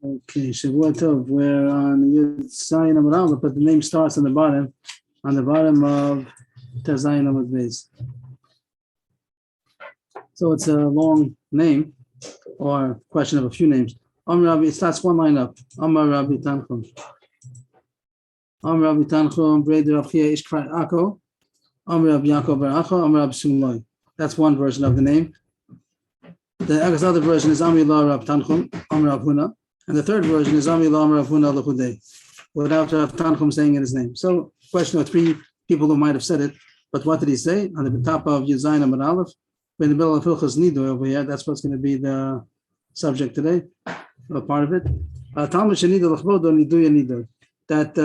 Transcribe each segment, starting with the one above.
Okay, Shavua Tov. We're on Yud Zayin Amud Aleph, but the name starts on the bottom of Tazayin Amud Beis. So it's a long name, or question of a few names. Rabbi, it starts one line up. Amar Rabbi Tanchum. Amar Rabbi Tanchum, Breder Rav Chia Ish Kfar Akko. Amar Rabbi Yaakov Bar Acha, Amar Rabbi Sumloi. That's one version of the name. The other version is Amar Rabbi Tanchum, Amar Rabbi Huna. And the third version is Amar Rabbi Huna L'chudei, without Rabbi Tanchum saying in his name. So, question of three people who might have said it, but what did he say? On the top of Yud Zayin Amud Aleph, in the middle of Hilchos Nidui over here, that's what's going to be the subject today, a part of it. Talmud Shenidu L'chvodo Nidui Nidui. That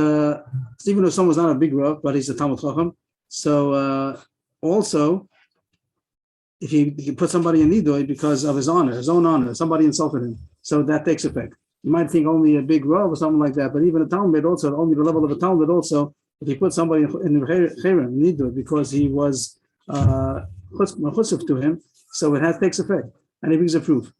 even though someone's not a big Rav, but he's a Talmud Chacham, so also, if he put somebody in Nidui because of his honor, his own honor, somebody insulted him, so that takes effect. You might think only a big Rav or something like that, but even a Talmud also, only the level of a Talmud also, if he put somebody in Cherem, Nidui, because he was chusuf to him, so it takes effect, and he brings a proof.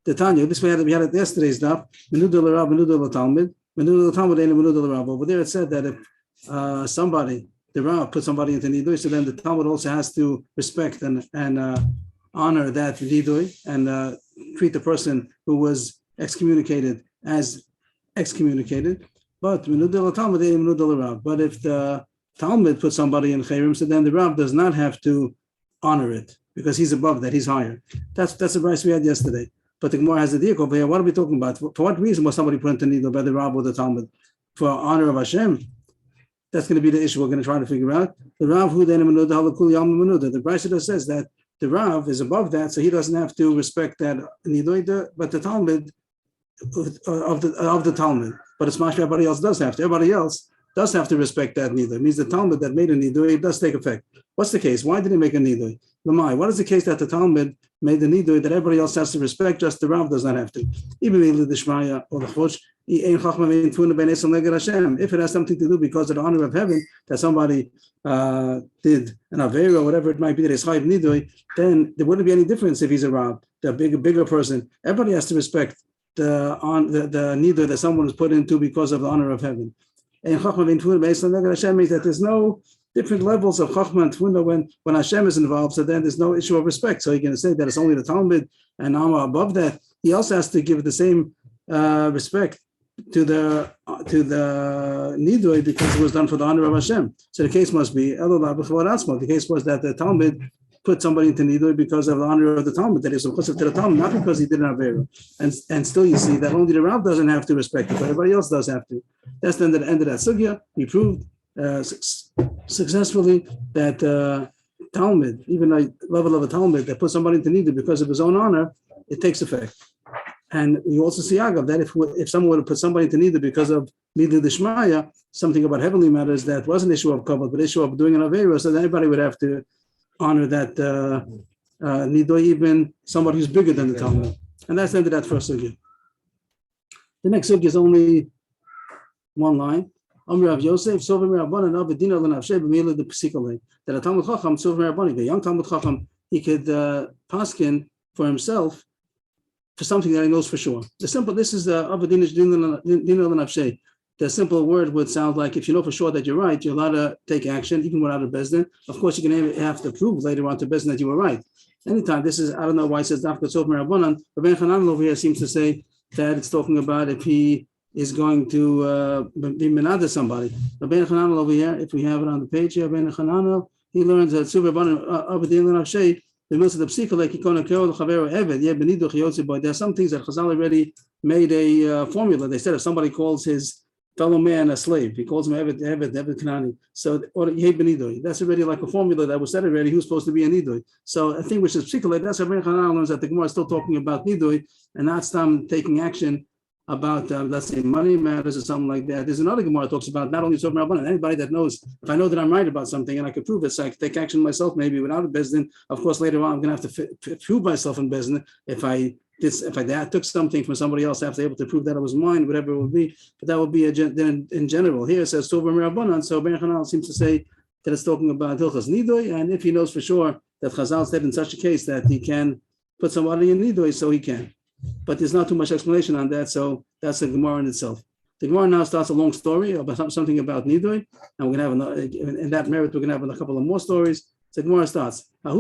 The Tanya, this we had it yesterday's daf. Menudul Rav, Menudul Talmud, Menudul Talmud, and Menudul Rav. Over there, it said that if somebody, the Rav, put somebody into Nidui, so then the Talmud also has to respect and honor that Nidui and treat the person who was excommunicated as excommunicated. But Menudul Talmud, and Menudul Rav. But if the Talmud put somebody in Cherem, so then the Rav does not have to honor it because he's above that, he's higher. That's the price we had yesterday. But the Gemara has a diak over here. What are we talking about? For what reason was somebody put into Nidui by the Rav or the Talmud? For honor of Hashem? That's going to be the issue we're going to try to figure out. The Rav who then the Brisa says that the Rav is above that, so he doesn't have to respect that Nidui, but the Talmud of the Talmud. But it's mashma everybody else does have to. Everybody else does have to respect that Nidui. It means the Talmud that made a Nidui, it does take effect. What's the case? Why did he make a Nidui? Lamai. What is the case that the Talmud made the Nidui that everybody else has to respect, just the Rav does not have to? Even the Shmaya or the Chosh, if it has something to do because of the honor of heaven that somebody did an Aveira or whatever it might be that is Chayiv Nidui, then there wouldn't be any difference if he's a Rav, the bigger person. Everybody has to respect the Nidui that someone was put into because of the honor of heaven. And Chachma Hashem means that there's no different levels of Chachma and Tfuna when Hashem is involved, so then there's no issue of respect. So you're going to say that it's only the Talmud and Amma above that. He also has to give the same respect to the Nidui because it was done for the honor of Hashem. So the case must be, the case was that the Talmud put somebody into Nidui because of the honor of the Talmud, that is chusuf to the Talmud, not because he did an Aveira. And still you see that only the Rav doesn't have to respect it, but everybody else does have to. That's the end of that sugya. We proved successfully that Talmud, even a level of a Talmud that put somebody into Nidui because of his own honor, it takes effect. And you also see Agav that if someone would have put somebody into Nidui because of Nidui Dishmaya, something about heavenly matters that wasn't an issue of Kabbalah, but issue of doing an Aveira, so then everybody would have to honor that Nidui, even somebody who's bigger than the Talmud. And that's the end of that first sugya. The next sugya is only one line. That a Talmud Chacham, the young Talmud Chacham, he could paskin for himself for something that he knows for sure. This is the Avadinish Dinah L'Nafshei. The simple word would sound like if you know for sure that you're right, you're allowed to take action, even without a bezdin. Of course, you're going to have to prove later on to bezdin that you were right. Anytime, this is, I don't know why it says Dafka Tzov Merabanan, but Ben Chanan over here seems to say that it's talking about if he is going to be menada somebody. But Ben Chanan over here, if we have it on the page here, Ben Chanan, he learns that Tzov Merabanan of the Inlan of Shei, the Mills of the Psika, like Ikona Keo, the Chavero Eved, yeah, Benido Chiyotzi Boy. There are some things that Chazal already made a formula. They said if somebody calls his fellow man a slave, he calls him Eved Kanani. So, or Yeh Benidoi. That's already like a formula that was said already. Who's supposed to be a Nidoi? So, a thing which is particular, that's how Ben Chanan learns that the Gemara is still talking about Nidoi and not some taking action about, let's say, money matters or something like that. There's another Gemara that talks about not only Tzov Rabbanan, anybody that knows, if I know that I'm right about something and I can prove it, so I can take action myself maybe without a bezdin. Of course, later on, I'm going to have to prove myself in bezdin if I took something from somebody else, I have to be able to prove that it was mine, whatever it would be. But that would be in general. Here it says Tov Rabbanan, so Ben Chanal seems to say that it's talking about Hilchas Nidui, and if he knows for sure that Chazal said in such a case that he can put somebody in Nidui, so he can. but there's not too much explanation on that. So that's the Gemara in itself. The Gemara now starts a long story about something about Nidui, and we're going to have in that merit we're going to have a couple of more stories. So the Gemara starts. So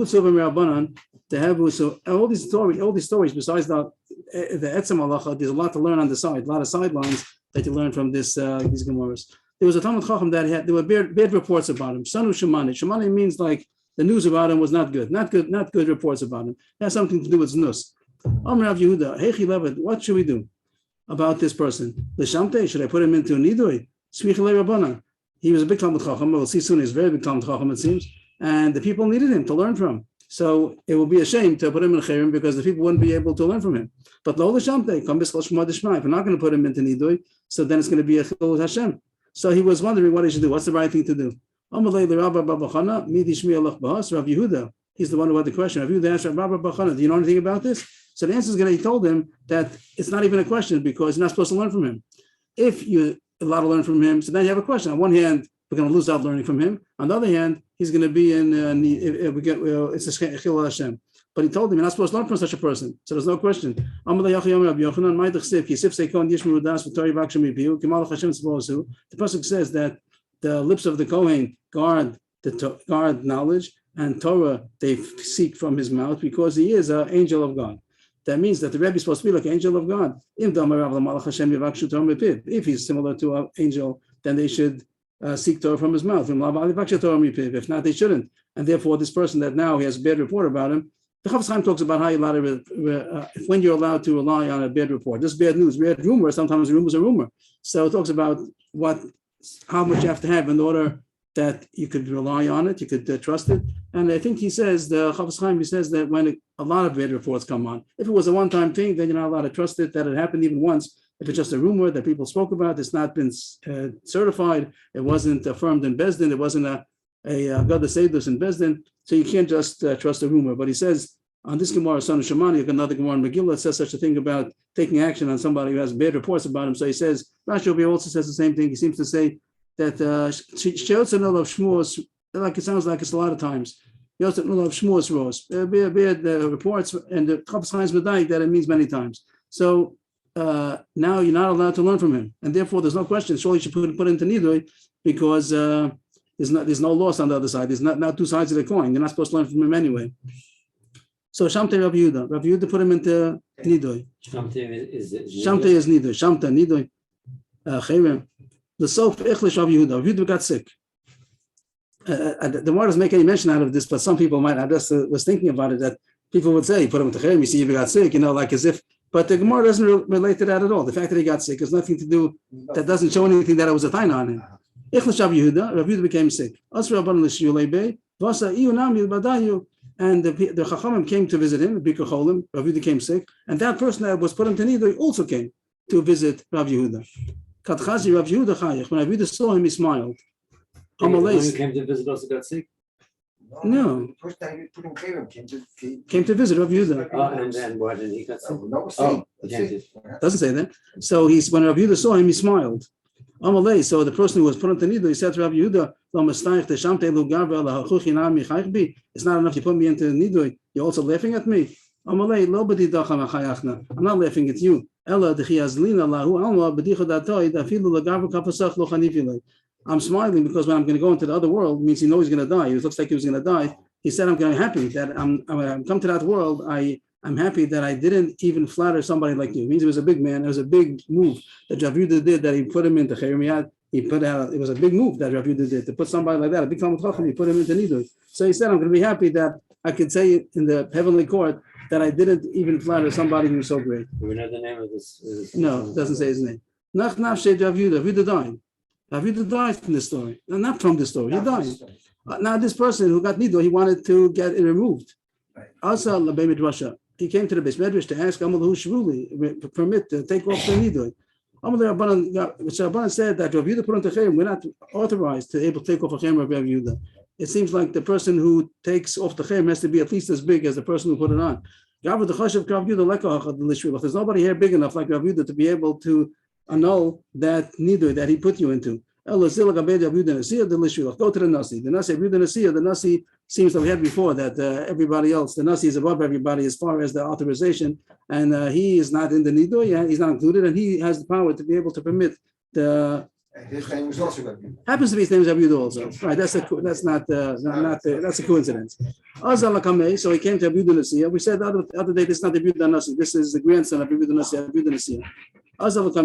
all these stories besides the Etzem Halacha, there's a lot to learn on the side, a lot of sidelines that you learn from these Gemaras. There was a Talmud Chacham that there were bad reports about him. Sanu Shemani. Shemani means like the news about him was not good reports about him. It has something to do with Znus. Amr Rav Yehuda, Hechi Levet, what should we do about this person? L'shamte, should I put him into a Nidui? Smicha Rabbanan. He was a big Talmud Chacham. We'll see soon. He's a very big Talmud Chacham, it seems. And the people needed him to learn from. So it would be a shame to put him in Chayrim because the people wouldn't be able to learn from him. But Lo L'shamte, come B'schal Shema D'Shma. If we're not going to put him into Nidui, so then it's going to be a Chilul Hashem. So he was wondering what he should do. What's the right thing to do? Rav Yehuda, he's the one who had the question. Rav Yehuda asked Rabba Bachana, do you know anything about this? So the answer is he told him that it's not even a question because you're not supposed to learn from him. If you're allowed to learn from him, so then you have a question. On one hand, we're going to lose out learning from him. On the other hand, he's going to be in, it's a Chilul Hashem. But he told him you're not supposed to learn from such a person. So there's no question. The pasuk says that the lips of the Kohen guard knowledge, and Torah they seek from his mouth because he is an angel of God. That means that the Rebbe is supposed to be like an angel of God. If he's similar to an angel, then they should seek Torah from his mouth. If not, they shouldn't. And therefore, this person that now he has a bad report about him, the Chafetz Chaim talks about how you're allowed to, when you're allowed to rely on a bad report. This bad news, bad rumor, sometimes a rumor is a rumor. So it talks about how much you have to have in order that you could rely on it, you could trust it. And I think he says, the Chafetz Chaim, he says that when a lot of bad reports come on, if it was a one-time thing, then you're not allowed to trust it, that it happened even once. If it's just a rumor that people spoke about, it's not been certified, it wasn't affirmed in Bezdin, it wasn't a God Seidus in Bezdin, so you can't just trust a rumor. But he says, on this Gemara, Son of Shemani, another Gemara in Megillah, says such a thing about taking action on somebody who has bad reports about him. So he says, Rashi also says the same thing. He seems to say that Sheotzenul of Shmuos, like it sounds like it's a lot of times. Sheotzenul of Shmuos Rose, bad reports, and the Chafetz Chaim's Medayik that it means many times. So now you're not allowed to learn from him, and therefore there's no question. Surely you should put into Nidui because there's no loss on the other side. There's not two sides of the coin. You're not supposed to learn from him anyway. So Shamte Rav Yehuda. Rav Yehuda put him into Nidui. Shamte is Nidui. Shamte Nidui. Chayrim. The Sof Echlish Rav Yehuda. Rav Yehuda got sick. The Gemara doesn't make any mention out of this, but some people might. I just was thinking about it that people would say, "Put him into Chayrim." You see, if he got sick, like as if. But the Gemara doesn't relate to that at all. The fact that he got sick has nothing to do. That doesn't show anything that it was a taina on him. Echlish Rav Yehuda. Rav Yehuda became sick. And the Chachamim came to visit him, the Bikur Cholim. Rav Yehuda came sick, and that person that was put into Nidui also came to visit Rav Yehuda. Katchazi Rav Yehuda Chayich. When Rav Yehuda saw him, he smiled. When he came to visit also got sick? No. The first time he put in Kevin came to visit Rav Yehuda. And then why did he got sick? Doesn't say that. So when Rav Yehuda saw him, he smiled. Amalei. So the person who was put into Nidui, he said to Rav Yehuda, it's not enough you put me into Nidui, you're also laughing at me. Amalei, I'm not laughing at you. I'm smiling because when I'm going to go into the other world, it means he knows he's going to die. It looks like he was going to die. He said, I'm happy that I'm come to that world. I'm happy that I didn't even flatter somebody like you. It means he was a big man. It was a big move that Rav Yehuda did, that he put him into Chayrim. It was a big move that Rav Yehuda did to put somebody like that, a big Talmud Chacham, he put him into Nidui. So he said, I'm going to be happy that I could say in the heavenly court that I didn't even flatter somebody who was so great. Do we know the name of this? No, it doesn't say his name. Nach Nafshe Rav Yehuda. Rav Yehuda died. Rav Yehuda died from this story. No, not from this story. He died. Now this person who got Nidui, he wanted to get it removed. Also, he came to the Beis Medrash to ask Amalahu Shvuli permit to take off the Nidui. Rabbanan said that Rav Yehuda put on the Chayim, we're not authorized to able to take off a Chayim of Rav Yehuda. It seems like the person who takes off the Chayim has to be at least as big as the person who put it on. There's nobody here big enough like Rav Yehuda to be able to annul that Nidui that he put you into. Go to the Nasi. The Nasi, Rav Yehuda Nasi, the Nasi seems that we had before that everybody else, the Nasi is above everybody as far as the authorization, and he is not in the Nidoy, he's not included, and he has the power to be able to permit the. His name was also going to be. Happens to be his name is Abiud also, right? That's a coincidence. So he came to Abiud Nasiya. We said the other day this is not Abiud Nasi. This is the grandson of Abiud Nasiya. Abiud Nasiya.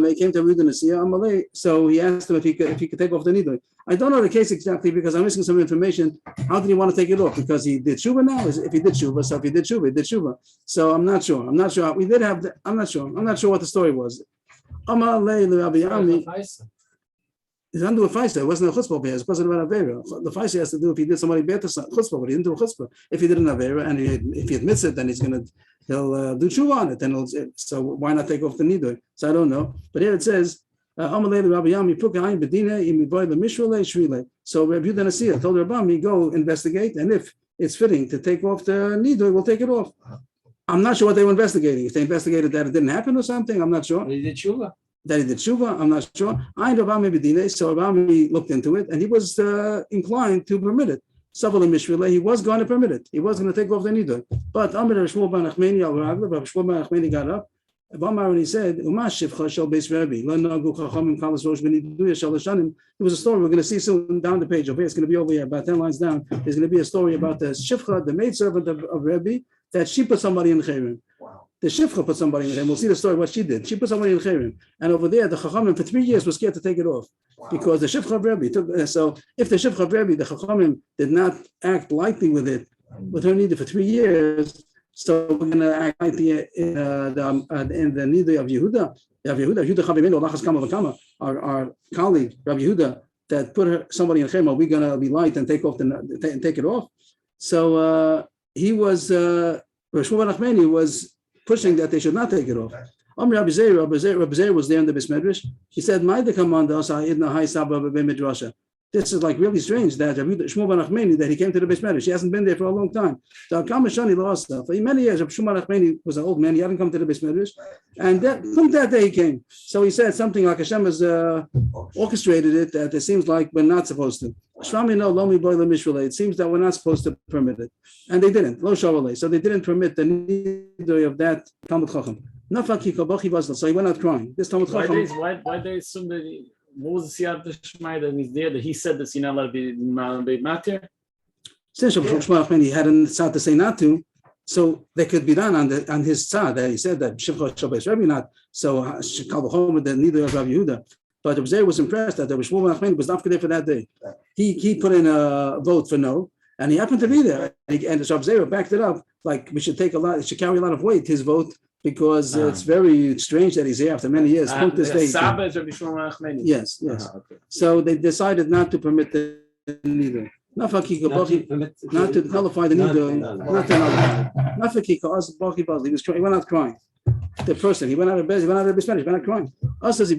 He came to Abiud Nasiya. So he asked him if he could take off the needle. I don't know the case exactly because I'm missing some information. How did he want to take it off? Because he did tshuva now. If he did tshuva, so if he did tshuva, he did tshuva. So I'm not sure. We did have. I'm not sure what the story was. He doesn't do a faisa. It wasn't a chutzpah. It wasn't about avera. The faisa has to do if he did somebody better chutzpah, but he didn't do a chutzpah. If he did an avera and if he admits it, then he'll do tshuva on it. So why not take off the nidoy? So I don't know. But here it says, so Rabbi Yehuda Nasiya told Rabbi, go investigate, and if it's fitting to take off the nidoy, we'll take it off. I'm not sure what they were investigating. If they investigated that it didn't happen or something, I'm not sure. He did tshuva. That he did tshuva, I'm not sure. So Rabbi looked into it, and he was inclined to permit it. He was going to permit it. He was going to take off the nidoy. But Amir Shmuel ben Achmeni got up, and he said, there was a story we're going to see soon down the page over here. It's going to be over here, about 10 lines down. There's going to be a story about the Shifcha, the maidservant of Rebbe, that she put somebody in Chayrim. The Shifcha put somebody in Chayrim. We'll see the story, what she did. She put somebody in Chayrim. And over there, the Chachamim for 3 years was scared to take it off. Because the Shifcha of Rebbe took, so if the Shifcha of Rebbe, the Chachamim did not act lightly with it, with her needed for 3 years, so we're going to act lightly in the Nidoy of Yehuda. Our colleague, Rabbi Yehuda, that put somebody in Chayrim, are we going to be light and take it off? So he was, Rosh Nachmani was pushing that they should not take it off. Rabbi Zeir was there in the Beis Medrash. He said, this is like really strange that Shmuel ben Achmeni, that he came to the Beis Medrash. He hasn't been there for a long time. For many years, Shmuel ben Achmeni was an old man. He hadn't come to the Beis Medrash. And from that day he came. So he said something like Hashem has orchestrated it, that it seems like we're not supposed to. It seems that we're not supposed to permit it. And they didn't. So they didn't permit the nidoy of that Talmud Chacham. So he went out crying. This Talmud Chacham. Why they assume that what was the siyat Shmai that he's there, that he said that you're not allowed to be matir? Since he had a tzad to say not to, so they could be done on his tzad that he said that Shivcha Shabbat Rebbe not. So Kalvachom the neither of Rabbi Yehuda. But Rabbi Zeir was impressed that the Shmuel ben Achmeni was not there for that day. He put in a vote for no, and he happened to be there. And Rabbi Zeir backed it up like we should take a lot. It should carry a lot of weight. His vote. Because it's very strange that he's here after many years. Yes. Okay. So they decided not to permit the needle. Not to nullify the needle. He went out crying. The person, he went out of bed, he went out of crying. Us as a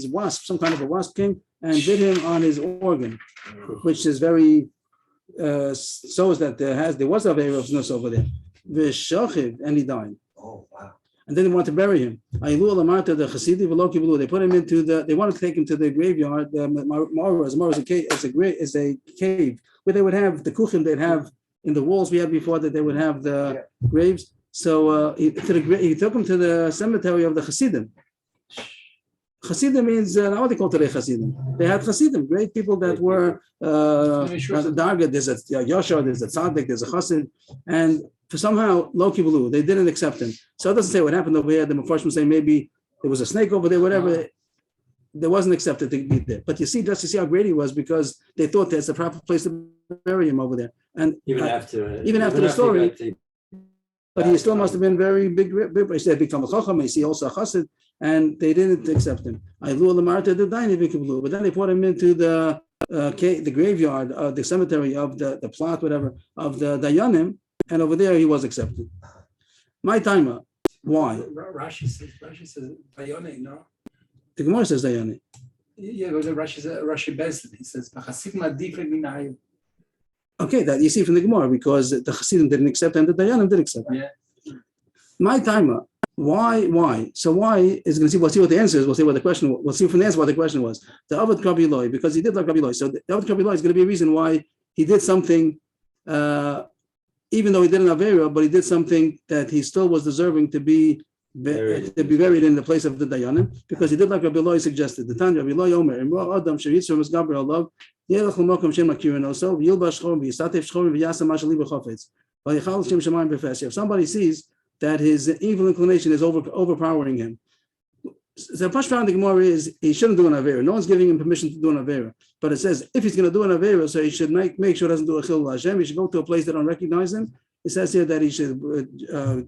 wasp, some kind of a wasp came and bit him on his organ, which is very shows that there was a veil of znus over there. And he died. Oh wow! And then they wanted to bury him. They put him into they wanted to take him to the graveyard. The Mara is a cave where they would have the kuchim they'd have in the walls we had before, that they would have the graves. So he took him to the cemetery of the Hasidim. Hasidim means not what they call today Hasidim. They had Hasidim, great people that were Darga. There's a Yosha, there's a Tzaddik, there's a Chassid, and for somehow Loki Blue, they didn't accept him. So it doesn't say what happened over here. The Mepharshim say maybe there was a snake over there, whatever. They wasn't accepted to be there. But just to see how great he was, because they thought that's the proper place to bury him over there. And even after the story, but he still must have been very big. He said become a chacham. He also a chassid, and they didn't accept him. But then they put him into the graveyard, the cemetery of the plot, whatever, of the Dayanim. And over there, he was accepted. My timer. Why? Rashi says Dayane, no? The Gemara says Dayane. Yeah, but Rashi Bezin. He says okay, that you see from the Gemara, because the Hasidim didn't accept and the Dayanim did accept. Yeah. My timer. Why? So why is going to see? We'll see what the answer is. We'll see what the question. We'll see from the answer what the question was. The Avad Kabiloi, because he did like Kabiloi. So the Avad Kabiloi is going to be a reason why he did something even though he did an Avera, but he did something that he still was deserving to be buried in the place of the Dayanim, because he did like Rabbi Eloi suggested. The Tanya Rabbi Eloi Omer, Adam Sheyitzur was Gabriel Love, Yelach L'Mokom Shem Akirin also, Yilbash Chorim, V'Yisatef Chorim, V'Yasam Mashali B'Chofetz, V'Yichal Shem Shemayim B'Fesh. If somebody sees that his evil inclination is overpowering him, the first round of the Gemara is he shouldn't do an Avera. No one's giving him permission to do an Avera. But it says if he's going to do an Avera, so he should make sure he doesn't do a Chil Hashem. He should go to a place that don't recognize him. It says here that he should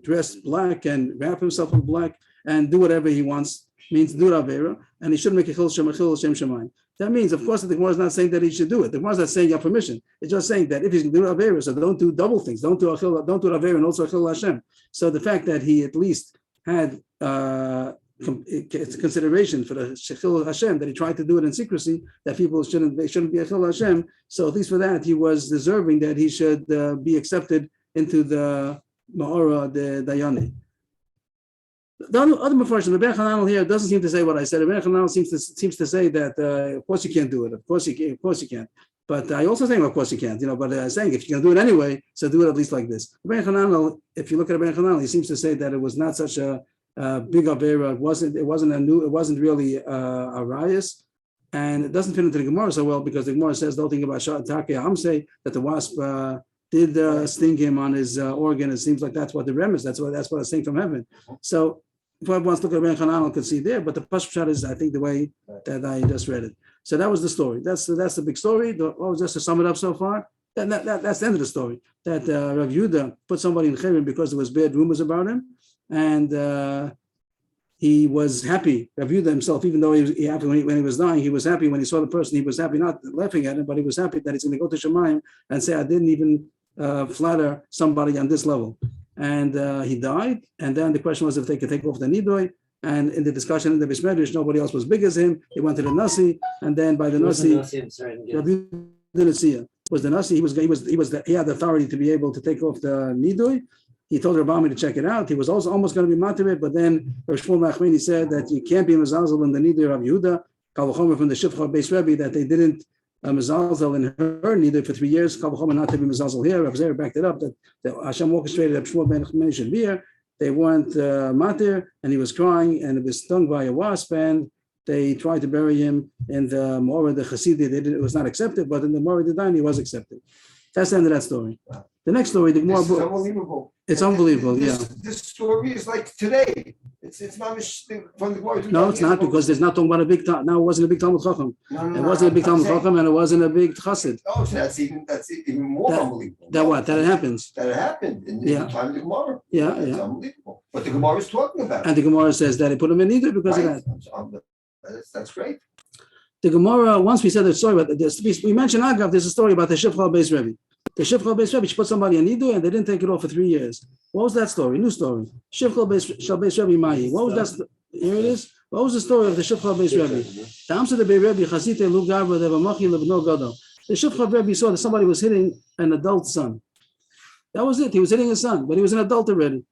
dress black and wrap himself in black and do whatever he wants, means do an Avera, and he shouldn't make a Chil Hashem Shemayim. That means, of course, that the Gemara is not saying that he should do it. The Gemara is not saying you have permission. It's just saying that if he's going to do an Avera, so don't do double things. Don't do an Avera and also a Chil Hashem. So the fact that he at least had it's consideration for the Shechil Hashem, that he tried to do it in secrecy, that people shouldn't be a Shechil Hashem. So at least for that, he was deserving that he should be accepted into the Ma'ora, the Dayani. The other Mepharshim, the Ben Hananel here doesn't seem to say what I said. The Ben Hananel seems to say that of course you can't do it. Of course you can't. But I also saying of course you can't. But saying if you can do it anyway, so do it at least like this. The Ben Hananel, if you look at the Ben Hananel, he seems to say that it was not such a big Avera. It wasn't really a rayas, and it doesn't fit into the Gemara so well because the Gemara says the whole thing about Take Hamse, that the wasp did sting him on his organ. It seems like that's what the rem is. That's what a sting from heaven. So if one wants to look at Ben Hananel, could see there, but the Pashut is I think the way that I just read it. So that was the story. That's the big story. Just to sum it up so far, that's the end of the story. That Rav Yehuda put somebody in Cherem because there was bad rumors about him. And he was happy. Rav Yehuda himself, even though he happy when he was dying, he was happy when he saw the person. He was happy, not laughing at him, but he was happy that he's going to go to Shemayim and say, "I didn't even flatter somebody on this level." And he died. And then the question was if they could take off the nidoi. And in the discussion in the Bismedish, nobody else was big as him. He went to the Nasi, and then by the Nasi, Rav Yehuda didn't see it. Was the Nasi? He had the authority to be able to take off the nidoi. He told Rabbi to check it out. He was also almost going to be matir, but then Rav Shmuel Nachmani said that you can't be mezalzel in the nidui of Yehuda. Kal v'chomer from the Shifcha Beis Rebbe that they didn't mezalzel in her nidui for 3 years. Kal v'chomer not to be mezalzel here. Rav Zer backed it up that Hashem orchestrated Rav Shmuel ben Nachmani should be here. They weren't matir, and he was crying, and it was stung by a wasp, and they tried to bury him in the Moed, the Chassidim. It was not accepted, but in the Moed Dayan he was accepted. That's the end of that story. The next story, the Gemara. This is unbelievable. It's unbelievable, This story is like today. It's not from the Gemara. No, it's not because there's not talking about a big. Now it wasn't a big Talmud Chacham. It wasn't a big Talmud Chacham, and it wasn't a big Chassid. Oh, so that's even more unbelievable. That it happens. That it happened in the time of the Gemara. Yeah, It's unbelievable. But the Gemara is talking about it. And the Gemara says that he put him in either because of that. That's great. The Gemara, once we said the story about this, we mentioned Agav. There's a story about the Shifcha Beis Rebbe. The Shifcha Beis Rebbe, she put somebody in Nidu and they didn't take it off for 3 years. What was that story? New story. Shifcha Beis Rebbe Mahi. What was that? Here it is. What was the story of the Shifcha Beis Rebbe? The Amsa de Beis Rebbe Chasite Lu Garba de Vamachi Lebno Gadol. The Shifcha Rebbe saw that somebody was hitting an adult son. That was it. He was hitting his son, but he was an adult already.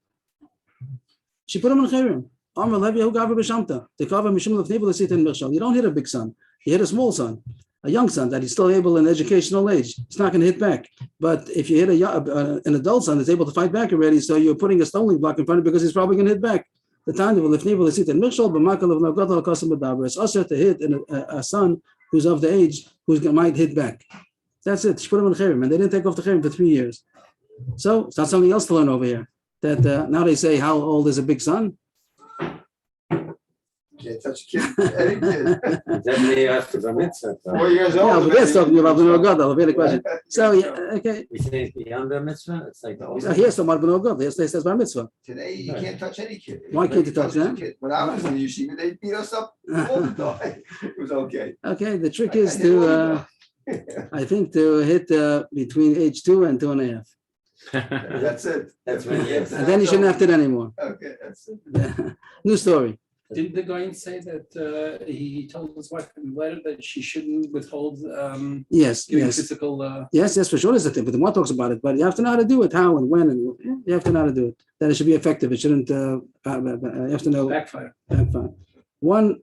She put him in Cherem. Amar Levi Hu Garba B'Shamta. The Kava Mishum Lefnei V'Lesit in Mirshal. You don't hit a big son. You hit a small son. A young son that he's still able in educational age, it's not going to hit back. But if you hit an adult son that's able to fight back already, so you're putting a stumbling block in front of him because he's probably going to hit back. The time it's also to hit a son who's of the age who might hit back. That's it. She put him in Cherem, and they didn't take off the Cherem for 3 years. So it's not something else to learn over here. That now they say, how old is a big son? Can't touch a kid, any kid. Definitely after the mitzvah. 4 years old. Yeah, but that's talking about B'nai God. I'll the question. So yeah, okay. We say it's beyond the mitzvah. It's like the old. So here's the B'nai God. Here's says by mitzvah. Today you can't touch any kid. Why can't you touch them? When I was in the yeshiva, they beat us up all the time. It was okay. Okay, the trick is to, I think, to hit between age 2 and 2.5. That's it. That's when you have And then you shouldn't have to anymore. Okay, that's it. New story. Didn't the guy say that he told his wife in the letter that she shouldn't withhold Yes, giving yes. physical Yes, for sure there's a thing, but the one talks about it, but you have to know how to do it, how and when, and you have to know how to do it. That it should be effective. It shouldn't, you have to know. backfire? Backfire. The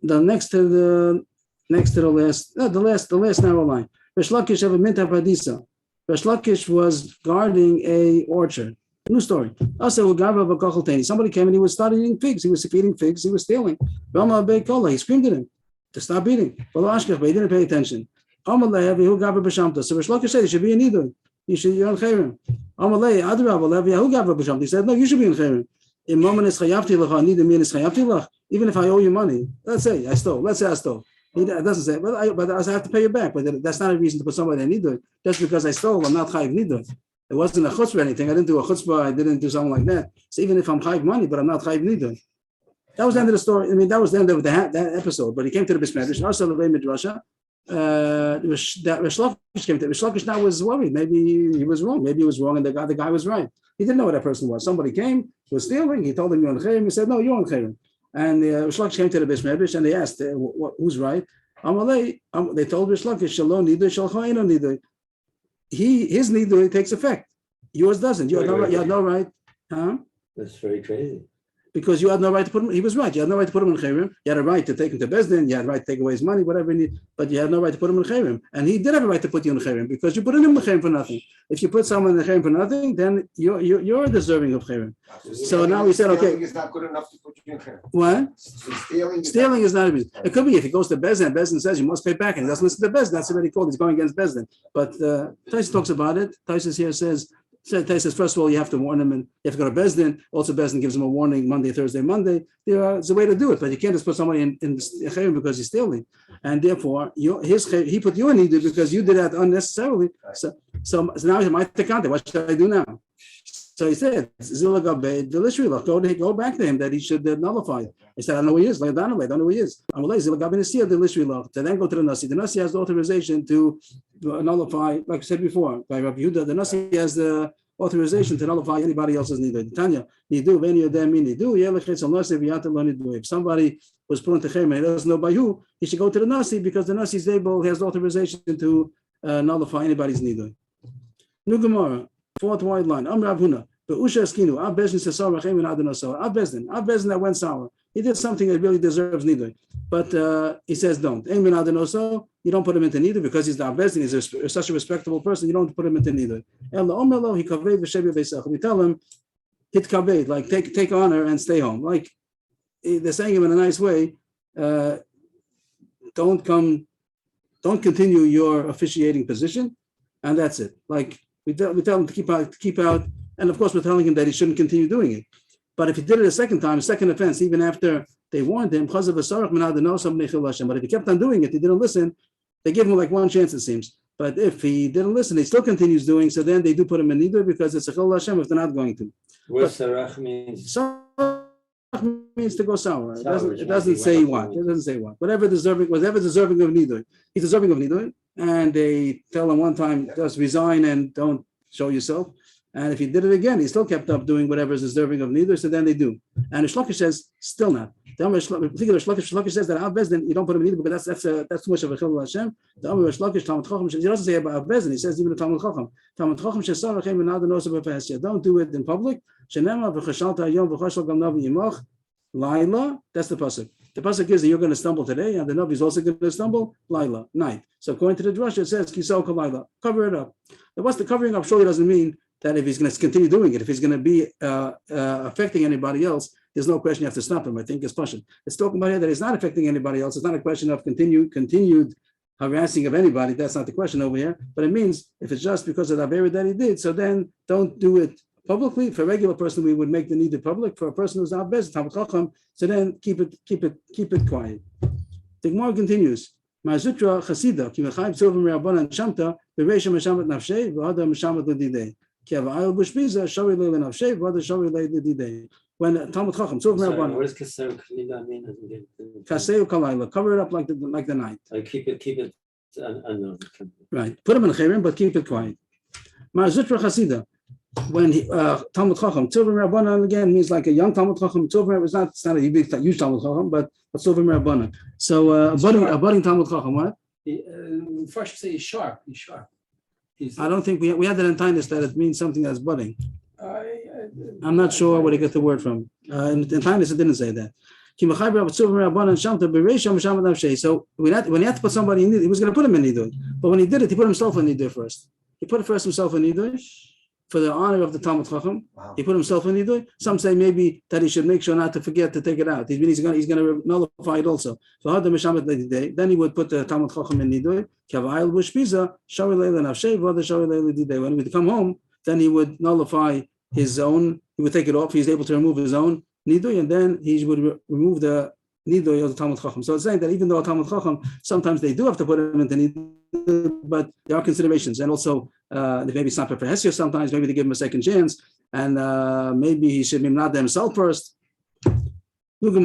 last narrow line. Rish Lakish have a mint hadisa. Resh Lakish was guarding a orchard. New story. Somebody came and he was started eating figs. He was eating figs. He was stealing. He screamed at him to stop eating. But he didn't pay attention. So Resh Lakish said, "You should be in Nidui. You should be on Chayrim." He said, "No, you should be in Chayrim. Even if I owe you money, let's say I stole. Let's say I stole. It doesn't say, but I have to pay you back. But that's not a reason to put somebody in Nidui. Just because I stole, I'm not chayiv Nidui. It wasn't a chutzpah or anything. I didn't do a chutzpah. I didn't do something like that. So even if I'm chayiv money, but I'm not chayiv Nidui." That was the end of the story. I mean, that was the end of that episode. But he came to the Bismedrash. Also, the Midrasha. Resh Lakish came to Resh Lakish. Now was worried. Maybe he was wrong. Maybe he was wrong, and the guy was right. He didn't know what that person was. Somebody came, was stealing. He told him you're on chayrim. He said, "No, you're on chayrim." And Resh Lakish came to the Bismedrash and they asked, "Who's right?" They told Resh Lakish, "Shalom nidui, shalcha eno nidui." His nidui takes effect. Yours doesn't. You had no right. Huh? That's very crazy. Because you had no right to put him. He was right. You had no right to put him in chayrim. You had a right to take him to Bezdin. You had a right to take away his money, whatever you need. But you had no right to put him in chayrim. And he did have a right to put you in chayrim because you put him in chayrim for nothing. If you put someone in chayrim for nothing, then you're deserving of chayrim. So now he said, okay. Stealing is not good enough to put you in chayrim. What? Stealing is not a reason. It could be if he goes to Bezdin, Bezdin says you must pay back, and he doesn't listen to Bezdin. That's already called. He's going against Bezdin. But Taisus talks about it. Taisus here says, first of all, you have to warn him, and you have to go to Bezdin. Also, Bezdin gives him a warning Monday, Thursday, Monday. There's a way to do it, but you can't just put somebody in chayrim because he's stealing. And therefore, he put you in Nidui because you did that unnecessarily. So now he might take contact. What should I do now? So he said, go back to him that he should nullify. He said, I don't know who he is. I don't know who he is. To then go to the Nasi. The Nasi has the authorization to nullify, like I said before, by Rabbi Yehuda, the Nasi has the authorization to nullify anybody else's nidui. Tanya, if somebody was put into chayrim and he doesn't know by who, he should go to the Nasi because the Nasi is able, he has the authorization to nullify anybody's nidui. New Gemara. Fourth wide line. Rav Huna. Av Bezdin that went sour. He did something that really deserves nidui. But he says don't. You don't put him into nidui because he's the Av Bezdin. He's such a respectable person. You don't put him into nidui. We tell him, hit kaved, like take honor and stay home. Like they're saying him in a nice way. Don't continue your officiating position, and that's it. Like we tell him to keep out, and of course we're telling him that he shouldn't continue doing it. But if he did it a second time, a second offense, even after they warned him, but if he kept on doing it, he didn't listen, they give him like one chance, it seems. But if he didn't listen, he still continues doing, so then they do put him in nidui because it's a chil Hashem if they're not going to. What sarach means? Sarach means to go sour. It doesn't say what. It doesn't say what. Whatever deserving of nidui. He's deserving of nidui. And they tell him one time, just resign and don't show yourself. And if he did it again, he still kept up doing whatever is deserving of neither, so then they do. And Shlokish says, still not. Shlokish says that Av Bezdin, you don't put him in either because that's too much of a chil Hashem. The Amr Shlokish, Talmud Chacham, he doesn't say about Av Bezdin, he says even the Talmud Chacham. Talmud Chacham shesar lechem v'nada nosa b'fesya. Don't do it in public. Shenema v'chashalta hayom v'chashal gam navi yimach laila. That's the pasuk. The pasuk is that you're going to stumble today, and the Navi is also going to stumble laila, night. So according to the drasha, it says kisau kalayla. Cover it up. Now, what's the covering up? Surely doesn't mean that if he's going to continue doing it, if he's going to be affecting anybody else, there's no question you have to stop him. I think it's question. It's talking about here that he's not affecting anybody else. It's not a question of continued harassing of anybody. That's not the question over here. But it means if it's just because of the avera that he did, so then don't do it publicly. For a regular person, we would make the need public. For a person who's not best, so then keep it quiet. The Gemara continues. Ma'zutra chasida ki mechayiv tzuvim re'abanan shamta bereisha meshamet nafshei v'ada meshamet l'didei. When Talmud Chacham, what does Kaseu Kalila mean? Kaseu Kalayla, cover it up like the night. Like keep it unknown. Right. Put him in chayrim, but keep it quiet. Ma'zutra Chasida. When Talmud Chacham, Tzuvim Rabbanan again means like a young Talmud Chacham. Tzuvim it's not a huge Talmud Chacham, but Tzuvim Rabbanan. So a budding Talmud Chacham, what? First say he's sharp. He's sharp. I don't think we had that in Tainus that it means something that's budding. I'm not sure where to get the word from. In Tainus it didn't say that. So when he had to put somebody in, he was going to put him in Nidui. But when he did it, he put himself in Nidui first. he put first himself in Nidui for the honor of the Talmud Chacham. Wow. He put himself in Nidui. Some say maybe that he should make sure not to forget to take it out. He's going to nullify it also. Then he would put the Talmud Chacham in Nidui. When he would come home, then he would nullify his own. He would take it off. He's able to remove his own Nidui, and then he would remove the Nidui of the Talmud Chacham. So it's saying that even though a Talmud Chacham, sometimes they do have to put him into Nidui, but there are considerations. And also, maybe it's not for Hesya sometimes, maybe they give him a second chance, and maybe he should be not himself first. I think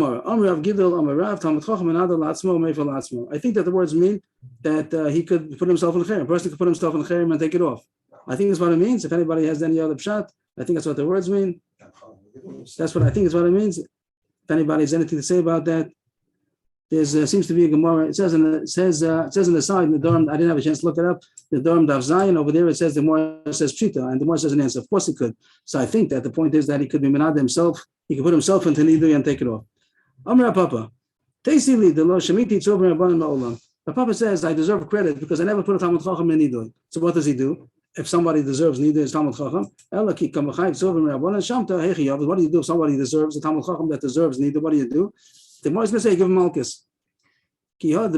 that the words mean that he could put himself in the cherem. A person could put himself in the cherem and take it off. I think that's what it means. If anybody has any other pshat, I think that's what the words mean. That's what I think is what it means. If anybody has anything to say about that, there's seems to be a Gemara. It says in the side in the dorm. I didn't have a chance to look it up. The dorm Dav Zion over there. It says the more says Pshita, and the more says an answer. Of course he could. So I think that the point is that he could be menad himself. He could put himself into Nidui and take it off. Amar Papa, Teisili the lo shemiti tzovim rabbanim ma'olam. The Papa says I deserve credit because I never put a Talmud Chacham in Nidui. So what does he do? If somebody deserves Nidui as Talmud Chacham, Ela ki kamachayv tzovim rabbanim shamta hechiyav. What do you do if somebody deserves a Talmud Chacham that deserves Nidui? What do you do? The more is going to say give him malchus. In Eretz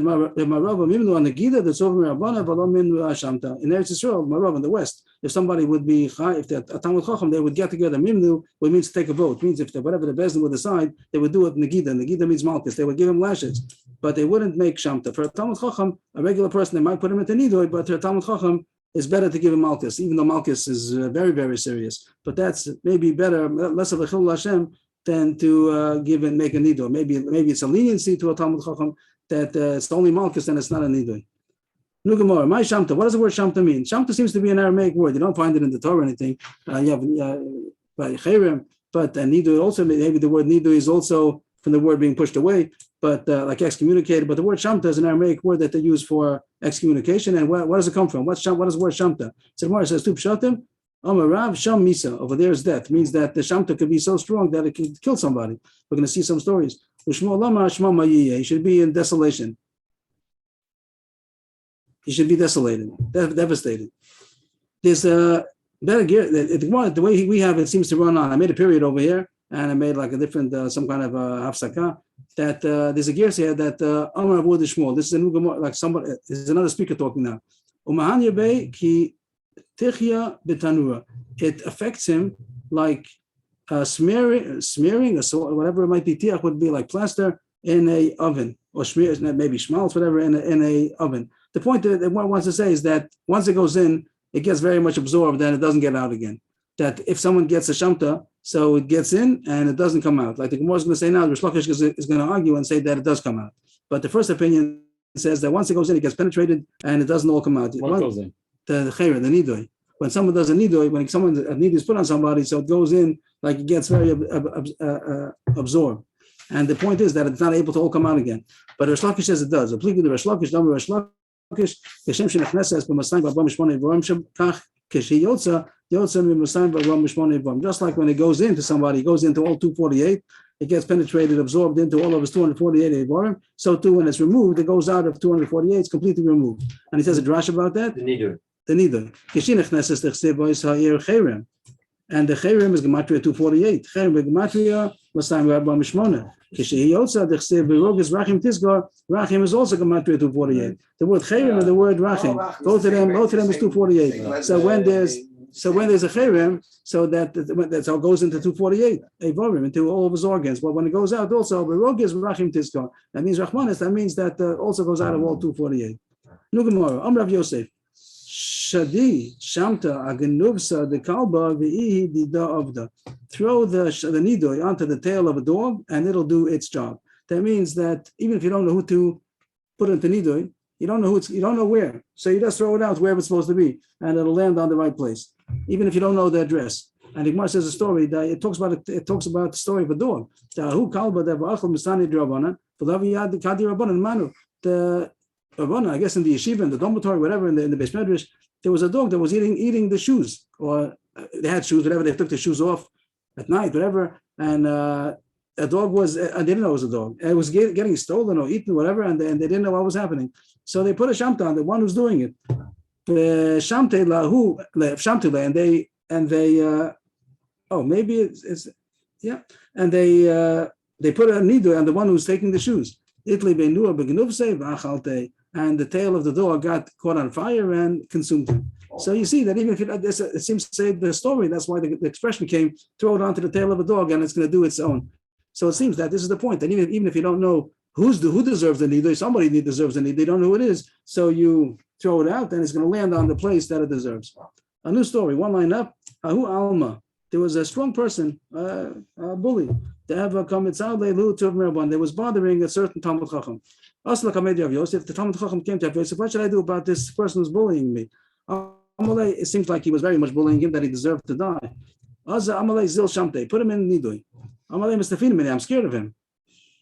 Yisrael, Marav in the West, if somebody would be if they're a Talmud Chacham, they would get together. Mimnu, which means to take a vote. It means if whatever the Bezdin would decide, they would do it Negida. Negida means malchus. They would give him lashes, but they wouldn't make Shamta. For a Talmud Chacham, a regular person, they might put him into Nidui, but for a Talmud Chacham, it's better to give him malchus, even though malchus is very, very serious. But that's maybe better, less of a Chilul Hashem than to give and make a Nidui. Maybe it's a leniency to a Talmud Chacham that it's only malchus and it's not a nidui. Nugamor, my shamta. What does the word shamta mean? Shamta seems to be an Aramaic word. You don't find it in the Torah or anything. You have by cherem, but nidui also maybe the word nidui is also from the word being pushed away, but like excommunicated. But the word shamta is an Aramaic word that they use for excommunication. And what does it come from? What is the word shamta? So the Gemara says two pshatim. Amarav sham misa. Over there is death. Means that the shamta could be so strong that it can kill somebody. We're going to see some stories. He should be in desolation. He should be desolated, devastated. There's a better gear. The way we have it seems to run on. I made a period over here, and I made like a different, some kind of hafsaka. That there's a gear here that Amar Abu Shmuel. This is a new Gemara, like somebody. This is another speaker talking now. It affects him like. Smearing, or whatever it might be. Tiach would be like plaster in a oven, or maybe schmaltz, whatever, in a oven. The point that one wants to say is that once it goes in, it gets very much absorbed and it doesn't get out again. That if someone gets a shamta, so it gets in and it doesn't come out. Like the Gemara is going to say now, Rish Lakish is going to argue and say that it does come out. But the first opinion says that once it goes in, it gets penetrated and it doesn't all come out. What goes in? The chayra, the nidui. When someone does a nidui, when someone a nidui is put on somebody, so it goes in like it gets very absorbed. And the point is that it's not able to all come out again. But Rish Lakish says it does. Applicable to Rish Lakish, Rish Lakish, Hashem Shenechneses b'Masayim b'Abam Mishmonei V'Orim Shem Kach Keshi Yotza b'Masayim b'Abam Mishmonei V'Orim. Just like when it goes into somebody, it goes into all 248. It gets penetrated, absorbed into all of his 248 Evarim. So too, when it's removed, it goes out of 248. It's completely removed. And he says a drash about that. The nidui. The nidui. Keshi Nechneses Techsei Bois Ha'ir Cherem. And the cherem is gematria 248. Cherem gematria Masayim b'Abam Mishmonei. Kishiyotza dechsev beroges rachim tisgar. Rachim is also gematria 248. The word cherem and the word rachim, both of them is 248. So when there's a cherem, so that's how it goes into 248 evarim, into all of his organs. But when it goes out, also beroges rachim tisgar. That means rachmanis. That means that also goes out of all 248. Nugamora Amrav Yosef. Shadi Shamta Agenuvsa the Kalba Vihi Dida Avda. Throw the nidui onto the tail of a dog and it'll do its job. That means that even if you don't know who to put into nidui, you don't know where. So you just throw it out wherever it's supposed to be, and it'll land on the right place, even if you don't know the address. And Igmar says a story that it talks about the story of a dog. Who Kalba the Va'achal Misani Drabanan, V'Laviyad Kadi Rabbanan Manu. The Rabbanan, I guess in the yeshiva, in the dormitory, whatever, in the Beis Medrash, there was a dog that was eating the shoes, or they had shoes, whatever. They took the shoes off at night, whatever, and a dog was. They didn't know it was a dog. It was getting stolen or eaten, whatever, and they didn't know what was happening. So they put a shamta on the one who's doing it. Shamte lahu shamtule, and they maybe it's yeah, and they put a nidu on the one who's taking the shoes. Italy benua begnuvse v'achalte, and the tail of the dog got caught on fire and consumed him. So you see that even if it seems to say the story, that's why the expression came, throw it onto the tail of a dog and it's going to do its own. So it seems that this is the point, that even if you don't know who deserves the nidu, somebody deserves the nidu, they don't know who it is, so you throw it out and it's going to land on the place that it deserves. A new story, one line up, Ahu Alma. There was a strong person, a bully, they have a that was bothering a certain Talmud Chacham. If the Talmud Chacham came to Yosef, what should I do about this person who's bullying me? It seems like he was very much bullying him, that he deserved to die. Put him in Nidui. I'm scared of him.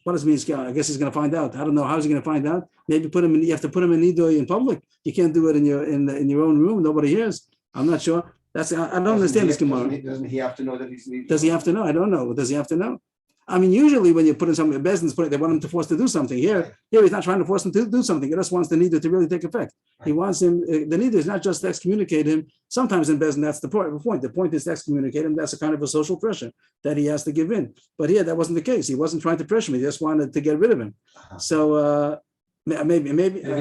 What does it mean scared? I guess he's going to find out. I don't know. How's he going to find out? Maybe you have to put him in Nidui in public. You can't do it in your own room. Nobody hears. I'm not sure. I don't understand this Gemara. Doesn't he have to know that he's Nidui? Does he have to know? I don't know. Does he have to know? I mean, usually when you put in something, they want him to force to do something. Here he's not trying to force him to do something. He just wants the nidu to really take effect. He wants him. The nidu is not just to excommunicate him. Sometimes in Bezdin, that's the point. The point is to excommunicate him. That's a kind of a social pressure that he has to give in. But here, that wasn't the case. He wasn't trying to pressure him. He just wanted to get rid of him. So maybe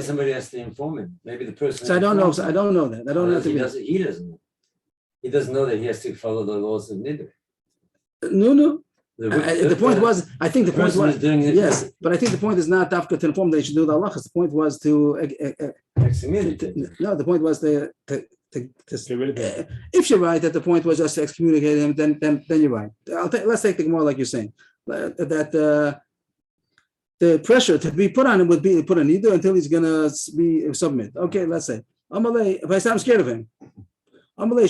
somebody has to inform him. Maybe the person. So I don't know. I don't know that. I don't know. He doesn't know. He doesn't know that he has to follow the laws of nidu. No. The point was, I think the point was, yes, but I think the point is not Dafka to inform that you should do the halachas. The point was no, the point was if you're right that the point was just to excommunicate him, then you're right. Let's take the Gemara like you're saying, that the pressure to be put on him would be to put a nidu until he's gonna be submit. Okay, let's say if I say I'm scared of him. Right. So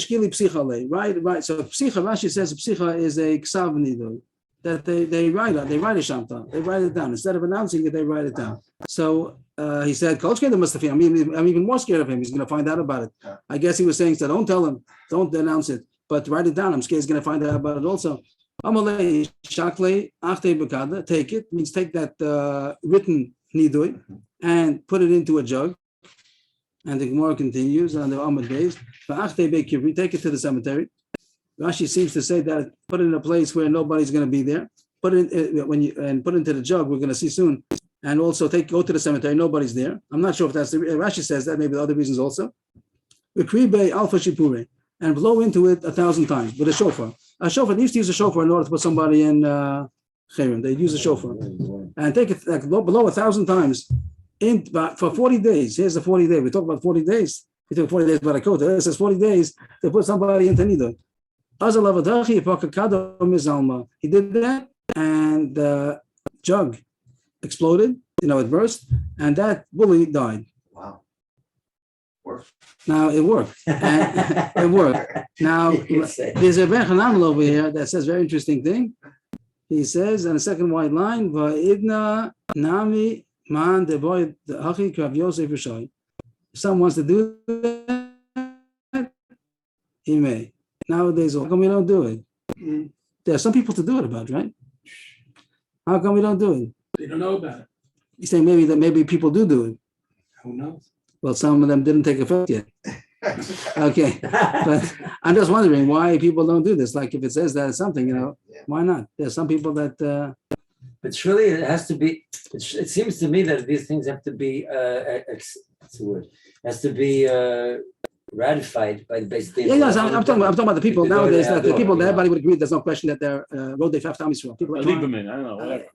psicha, Rashi says psicha is a ksav nidu. That they write a shamta, they write it down. Instead of announcing it, they write it down. So he said, I'm even more scared of him. He's going to find out about it. I guess he was saying, so don't tell him, don't announce it, but write it down. I'm scared he's going to find out about it also. Take it, means take that written nidui and put it into a jug. And the Gemara continues on the Amud Beis. Take it to the cemetery. Rashi seems to say that put it in a place where nobody's going to be there. Put it in, put it into the jug. We're going to see soon. And also go to the cemetery. Nobody's there. I'm not sure if that's Rashi says that. Maybe the other reasons also. Alpha Shipure, and blow into it 1,000 times with a shofar. A shofar. They used to use a shofar in order to put somebody in chayrim. They use a shofar and take it below 1,000 times for 40 days. Here's the 40 days. We talk about 40 days. We took 40 days by the coat. It says 40 days to put somebody into nidui. He did that, and the jug exploded. It burst, and that bully died. Wow. Worked. Now it worked. It worked. Now there's a Ben Hanamel over here that says very interesting thing. He says on the second white line, "Va'idna nami man de boy hachi kav Yosef Rishai." If someone wants to do that, he may. Nowadays, how come we don't do it? There are some people to do it about, right? How come we don't do it? They don't know about it. You're saying maybe people do it. Who knows? Well, some of them didn't take effect yet. Okay, but I'm just wondering why people don't do this. Like if it says that it's something, why not? There's some people that. But surely it has to be. It seems to me that these things have to be. What's the word? Has to be. Ratified by the base. I'm talking about the people nowadays. That the people that everybody would agree. There's no question that they're road they have to Israel. People are Lieberman, I don't know, whatever.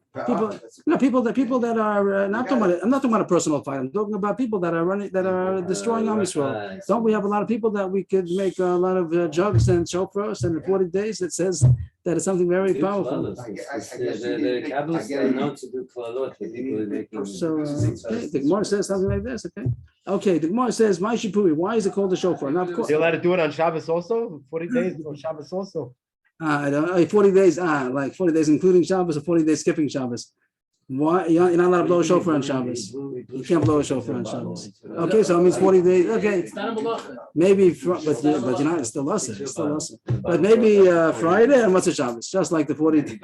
People that are not talking about. I'm not talking about a personal fight. I'm talking about people that are running, that are destroying Israel. Don't we have a lot of people that we could make a lot of jugs and shofars, and in 40 days it says that it's something very powerful. The Kabbalists are known to do klalot. So the Gemara says something like this. Okay, the Gemara says, "My shipuri." Why is it called the shofar? Now, of course, you're allowed to do it on Shabbos also. 40 days on Shabbos also. I don't know. 40 days. Like 40 days including Shabbos, or 40 days skipping Shabbos. Why you're not allowed to blow a shofar on Shabbos? You can't blow a shofar on Shabbos. Okay, so it means 40 days. Okay, It's not a malacha. maybe, but it's still lesser. It's still lesser. But maybe Friday and what's a Shabbos? Just like the 40.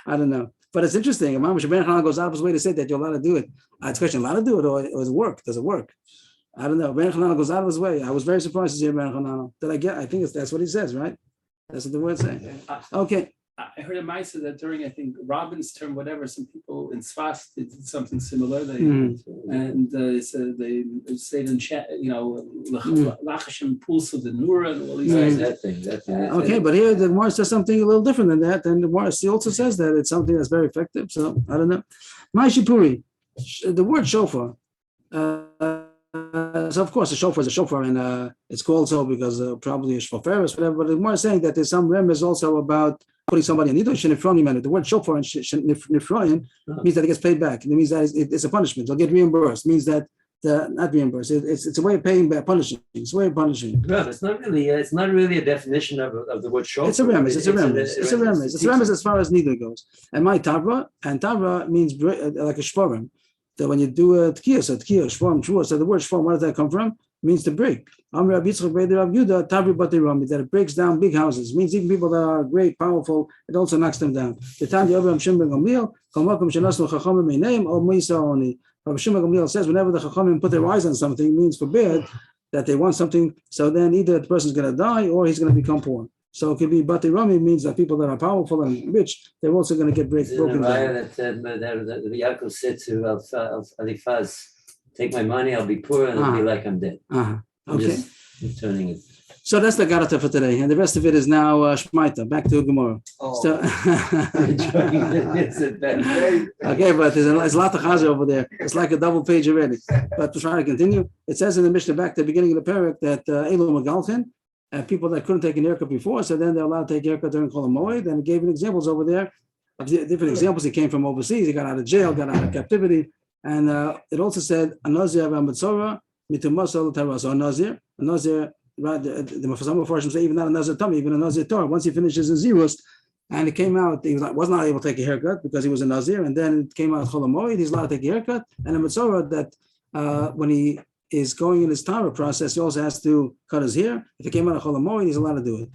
I don't know. But it's interesting. Imam Shabbat Hanan goes out of his way to say that you're allowed to do it. It's a question, allowed to do it, or does it work? Does it work? I don't know. Ben Chananel goes out of his way. I was very surprised to hear Ben Chananel. I think that's what he says, right? That's what the word says. Okay. I heard a Maisa that during, I think, Robin's term, whatever, some people in Sfas did something similar. They and so they stayed in chat, Lachashim Pulsa the Nura and all these things. That thing. Okay, but here the Gemara says something a little different than that, and the Gemara also says that it's something that's very effective. So I don't know. My Shipuri, the word shofar. So of course, a shofar is a shofar, and it's called so because probably a shofaris, whatever. But the Gemara is saying that there's some remez also about putting somebody in Nidosh Shenifroni manner. The word shofar in Nifroin means that it gets paid back. It means that it's a punishment. They'll get reimbursed. It means that not reimbursed. It's a way of paying back, punishing. It's a way of punishing. No, it's not really a definition of the word shofar. It's a remez. It's a remez. It's a remez as far as Nidosh goes. And my Tavra means like a shvarim. That when you do a tkiyah, so tkiyah, shvarim, shvur. So the word shvarim, where does that come from? It means to break. That it breaks down big houses. It means even people that are great, powerful, it also knocks them down. The Tanya Abraham Shimon Gamliel, Rabbi Shimon Gamliel says whenever the Chachamim put their eyes on something, it means forbid that they want something. So then either the person is going to die or he's going to become poor. So it could be Bati Rami means that people that are powerful and rich, they're also going to get broken down. That Yaakov said to Eliphaz, take my money, I'll be poor, and it'll be like I'm dead. Okay. I'm just returning it. So that's the Garata for today. And the rest of it is now Shmaita, back to Gemara. Oh. So, okay, but there's a lot of chazer over there. It's like a double page already. But to try to continue, it says in the Mishnah back to the beginning of the parak that Elo Magalchin, people that couldn't take an haircut before, so then they're allowed to take a haircut during Chol HaMoed, and it gave examples over there of different examples. He came from overseas, he got out of jail, got out of captivity, and it also said a Nazir of Amatzora, Mitumasal Taras, or a Nazir, right? The Mafasam Farshim say even not a Nazir Tummy, even a Nazir Torah. Once he finishes his zeros, and it came out, he was not able to take a haircut because he was a Nazir, and then it came out Chol HaMoed, he's allowed to take a haircut, and a Matzora that when he is going in his Torah process, he also has to cut his hair. If it came out of Chol HaMoed, he's allowed to do it.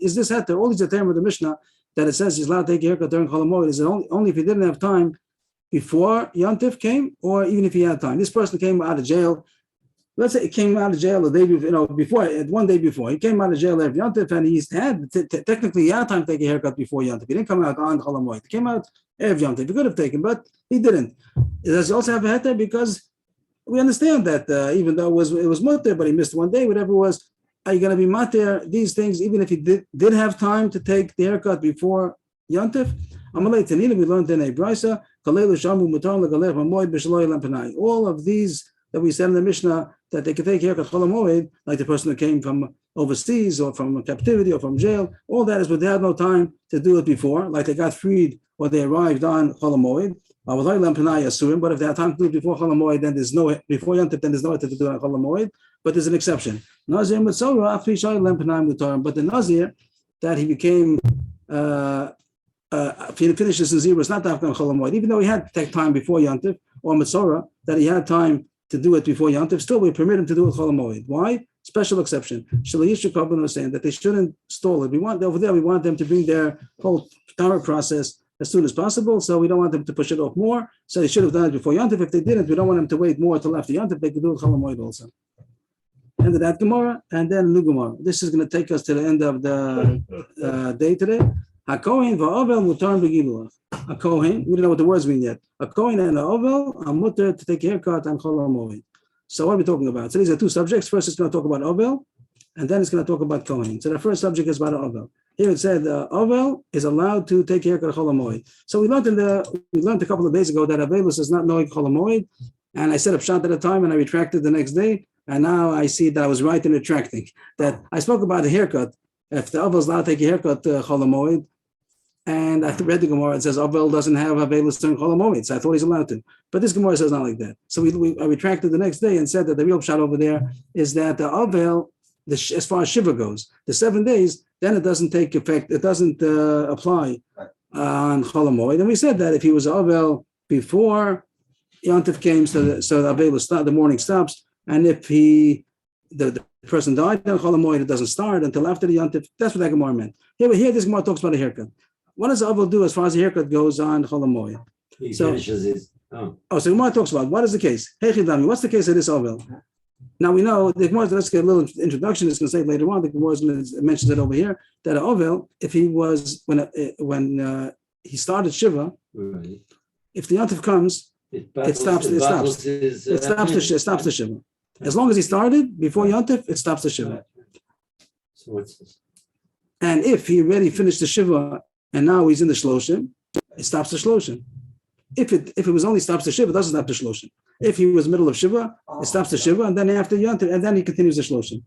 Is this heter? All these are terms of the Mishnah that it says he's allowed to take a haircut during Chol HaMoed. Is it only if he didn't have time before Yontif came, or even if he had time? This person came out of jail. Let's say he came out of jail the day before, one day before. He came out of jail every Yontif, and he had technically he had time to take a haircut before Yontif. He didn't come out on Chol HaMoed. He came out every Yontif. He could have taken, but he didn't. Does he also have a heter? Because we understand that even though it was mutter, but he missed one day, whatever it was, are you going to be matter these things even if he did have time to take the haircut before Yontif? Amalei Tanina, we learned in a brisa, all of these that we said in the Mishnah that they could take haircut Chol HaMoed, like the person who came from overseas or from captivity or from jail, all that is, but they had no time to do it before, like they got freed or they arrived on Chol HaMoed. But if they have time to do it before Chol HaMoed, then there's no before Yontif, then there's no to do it on Chol HaMoed. But there's an exception. Nazir Mitzorah, but the Nazir that he became finishes his zero, it's not after Chol HaMoed, even though he had to take time before Yontif or Mitzorah, that he had time to do it before Yontif, still we permit him to do it Chol HaMoed. Why? Special exception. Shalayish Kabbalah was saying that they shouldn't stall it. We want them to bring their whole Torah process as soon as possible, so we don't want them to push it off more. So they should have done it before Yontif. If they didn't, we don't want them to wait more till after Yontif. They could do it Chol HaMoed also. End of that Gemara, and then new Gemara. This is going to take us to the end of the day today. HaKohen va'ovel mutar b'giluach. A Kohen, we don't know what the words mean yet. A Kohen and a Ovel are mutar to take a haircut on Chol HaMoed. So what are we talking about? So these are two subjects. First, it's going to talk about Ovel, and then it's going to talk about Kohen. So the first subject is about Ovel. Here it said Ovel is allowed to take a haircut on Chol HaMoed. So we learned a couple of days ago that Avelus is not knowing Chol HaMoed, and I set up shot at a time and I retracted the next day, and now I see that I was right in retracting. That I spoke about a haircut. If the Ovel is allowed to take a haircut Chol HaMoed, and I read the Gemara, it says Ovel doesn't have Avelus during Chol HaMoed, so I thought he's allowed to. But this Gemara says not like that. So I retracted the next day and said that the real shot over there is that the Ovel, as far as Shiva goes, the 7 days, then it doesn't take effect, it doesn't apply on Chol HaMoed. And we said that if he was Ovel before Yontif came, so the Avelus the morning stops, and if the person died on Chol HaMoed, it doesn't start until after the Yontif. That's what that Gemara meant. Here this Gemara talks about a haircut. What does the Ovel do as far as the haircut goes on Chol HaMoed? He So- finishes his. Oh, Oh, so Gemara talks about what is the case? Hey Chidami, what's the case of this Ovel? Now we know the Gemara. Let's get a little introduction. It's going to say later on. The Gemara is going to mention it over here that Ovel, if he was when he started Shiva, right. if the Yantif comes, It stops the Shiva. As long as he started before Yantif, it stops the Shiva. So what's this? And if he already finished the Shiva and now he's in the Shloshim, it stops the Shloshim. If it was only stops the Shiva, it doesn't stop the Shloshim. If he was middle of Shiva, it stops the Shiva, and then after Yantif, and then he continues the Shloshim.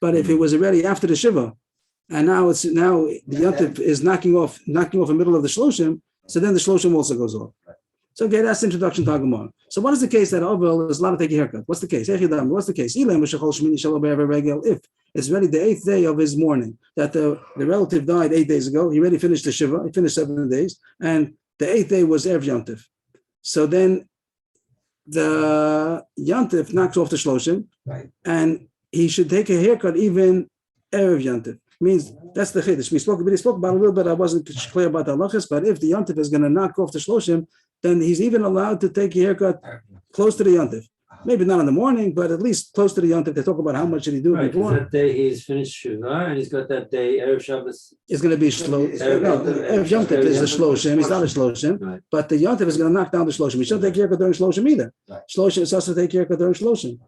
But if it was already after the Shiva, and now the Yantif is knocking off the middle of the Shloshim, so then the Shloshim also goes off. So okay, that's the introduction to Gemara. So what is the case that Ovel is allowed to take a haircut? What's the case? What's the case? If it's already the 8th day of his mourning, that the relative died 8 days ago, he already finished the Shiva, he finished 7 days, and the 8th day was Erev Yantif. So then the Yantif knocks off the Shloshim, Right. and he should take a haircut even Erev Yantif. Means that's the Chiddush. We spoke about a little bit. I wasn't clear about the halachas, but if the Yantif is going to knock off the Shloshim, then he's even allowed to take a haircut close to the Yantif. Maybe not in the morning, but at least close to the Yantif. They talk about how much did he do Right, before. that day he's finished Shiva, and he's got that day Erev Shabbos. It's going to be Erev Yantif is a Shloshim. He's not a Shloshim, Right. but the Yantif is going to knock down the Shloshim. He shouldn't take a haircut during Shloshim either. Right. Shloshim is also take a haircut during Shloshim.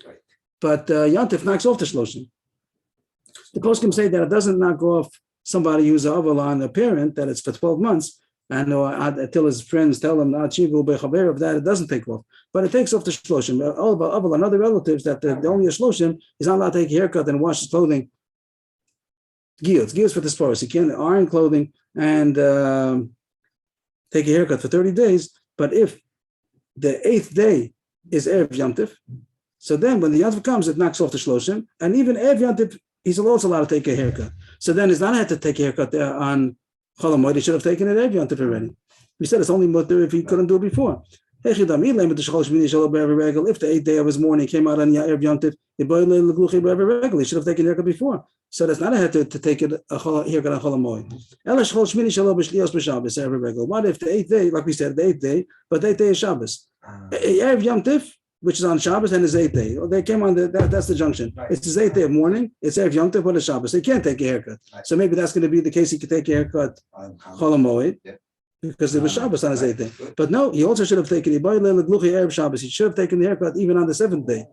Right. But Yantif knocks off the Shloshim. The poskim say that it doesn't knock off somebody who's an Aval on a parent, that it's for 12 months, and until his friends tell him that it doesn't take off. But it takes off the Shloshim. Aval and other relatives that the only a Shloshim is not allowed to take a haircut and wash his clothing. Giyos for the sports. He can't iron clothing and take a haircut for 30 days. But if the 8th day is Erev Yantif, so then when the Yantif comes, it knocks off the Shloshim. And even Erev Yantif, he's also allowed to take a haircut. So then he's not had to take a haircut there on Chol HaMoed. He should have taken it Erev Yantif already. We said it's only mutter if he couldn't do it before. If the 8th day of his mourning came out on Erev Yantif, he should have taken a haircut before. So that's not a head to take a haircut on Chol HaMoed. What if the 8th day, like we said, the 8th day, but the 8th day is Shabbos? Erev Yantif, which is on Shabbos, and his 8th day. They came on that's the junction. Right. It's his 8th day of mourning. It's Erev Yantif, but it's Shabbos. They can't take a haircut. Right. So maybe that's going to be the case. He could take a haircut Chol HaMoed because it was Shabbos on his 8th day. But no, he also should have taken Erev Shabbos. He should have taken the haircut even on the 7th day.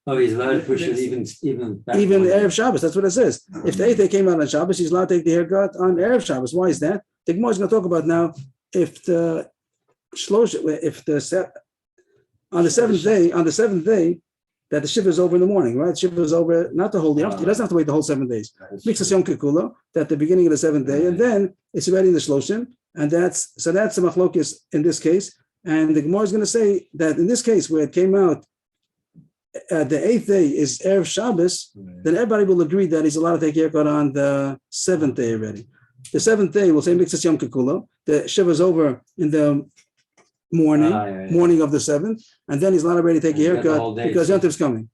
Oh, he's allowed to push it even back Even one day. Erev Shabbos, that's what it says. If the 8th day came out on Shabbos, he's allowed to take the haircut on Erev Shabbos. Why is that? The Gemara is going to talk about now if the on the seventh day that the Shiva is over in the morning, right? Shiva is over, not the whole day. He doesn't have to wait the whole 7 days. Mixas Yom Kikulo, that the beginning of the 7th day, and then it's already in the Shloshim, and that's the machlokis in this case. And the Gemara is going to say that in this case, where it came out, the 8th day is Erev Shabbos, then everybody will agree that he's allowed to take a haircut on the 7th day already. The 7th day, we'll say Mixas Yom Kikulo, the Shiva is over in the morning of the 7th, and then he's not already take a haircut because Yantiv's coming.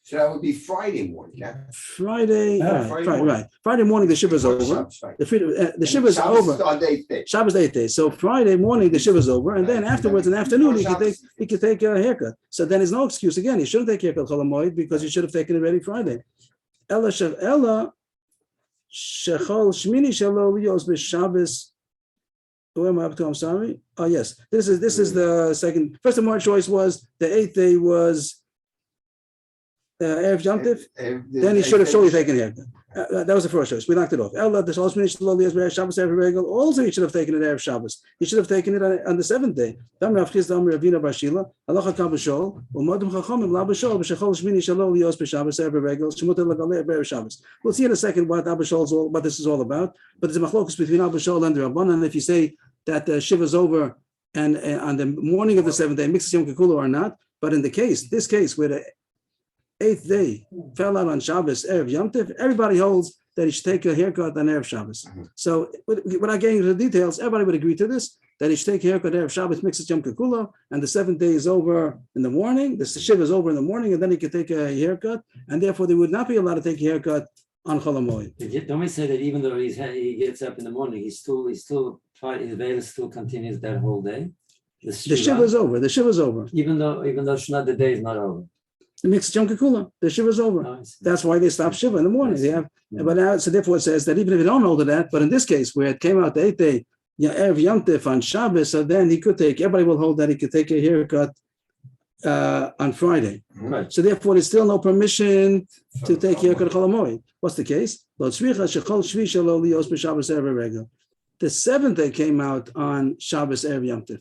So that would be Friday morning, yeah? Friday morning the Shiva's over. Right. The Shiva's over. On the 8th day. Shabbos the 8th day. So Friday morning the Shiva's over, and then afterwards in the afternoon he could take a haircut. So then there's no excuse again. He shouldn't take a haircut Chol HaMoed because he should have taken it ready Friday. Ella shechol shmini shelo lios b'Shabbos. Who am I up to? I'm sorry. Oh yes, this is the second. First of my choice was the 8th day was Erev Yantif. Then he should have surely taken a haircut. That was the first choice. We knocked it off. Also, he should have taken it Erev Shabbos. He should have taken it on the 7th day. We'll see in a second what this is all about. But there's a machlokus between Abba Shaul and the Rabbanan. If you say that the Shiva is over and on the morning of the 7th day, mixes Yom Kikulo or not. But in this case, where the 8th day fell out on Shabbos, Erev Yom Tov, everybody holds that he should take a haircut on Erev Shabbos. So without getting into the details, everybody would agree to this, that he should take a haircut Erev Shabbos, mixes Yom Kikulo, and the 7th day is over in the morning, the Shiva is over in the morning, and then he could take a haircut, and therefore they would not be allowed to take a haircut on Chol HaMoed. Don't we say that even though he gets up in the morning, he's still his veil still continues that whole day. The shiva is over. The shiva is over. Even though it's not, the day is not over. The mixed Yom Kikula. The shiva is over. Oh, I see. That's why they stop shiva in the morning. They have, but now, so therefore it says that even if you don't hold to that, but in this case where it came out the 8th day, Erev Yom Tif on Shabbos, so then he could take. Everybody will hold that he could take a haircut on Friday. Right. So therefore, there's still no permission to take haircut Chol HaMoed. What's the case? The 7th day came out on Shabbos Erev Yom Tif.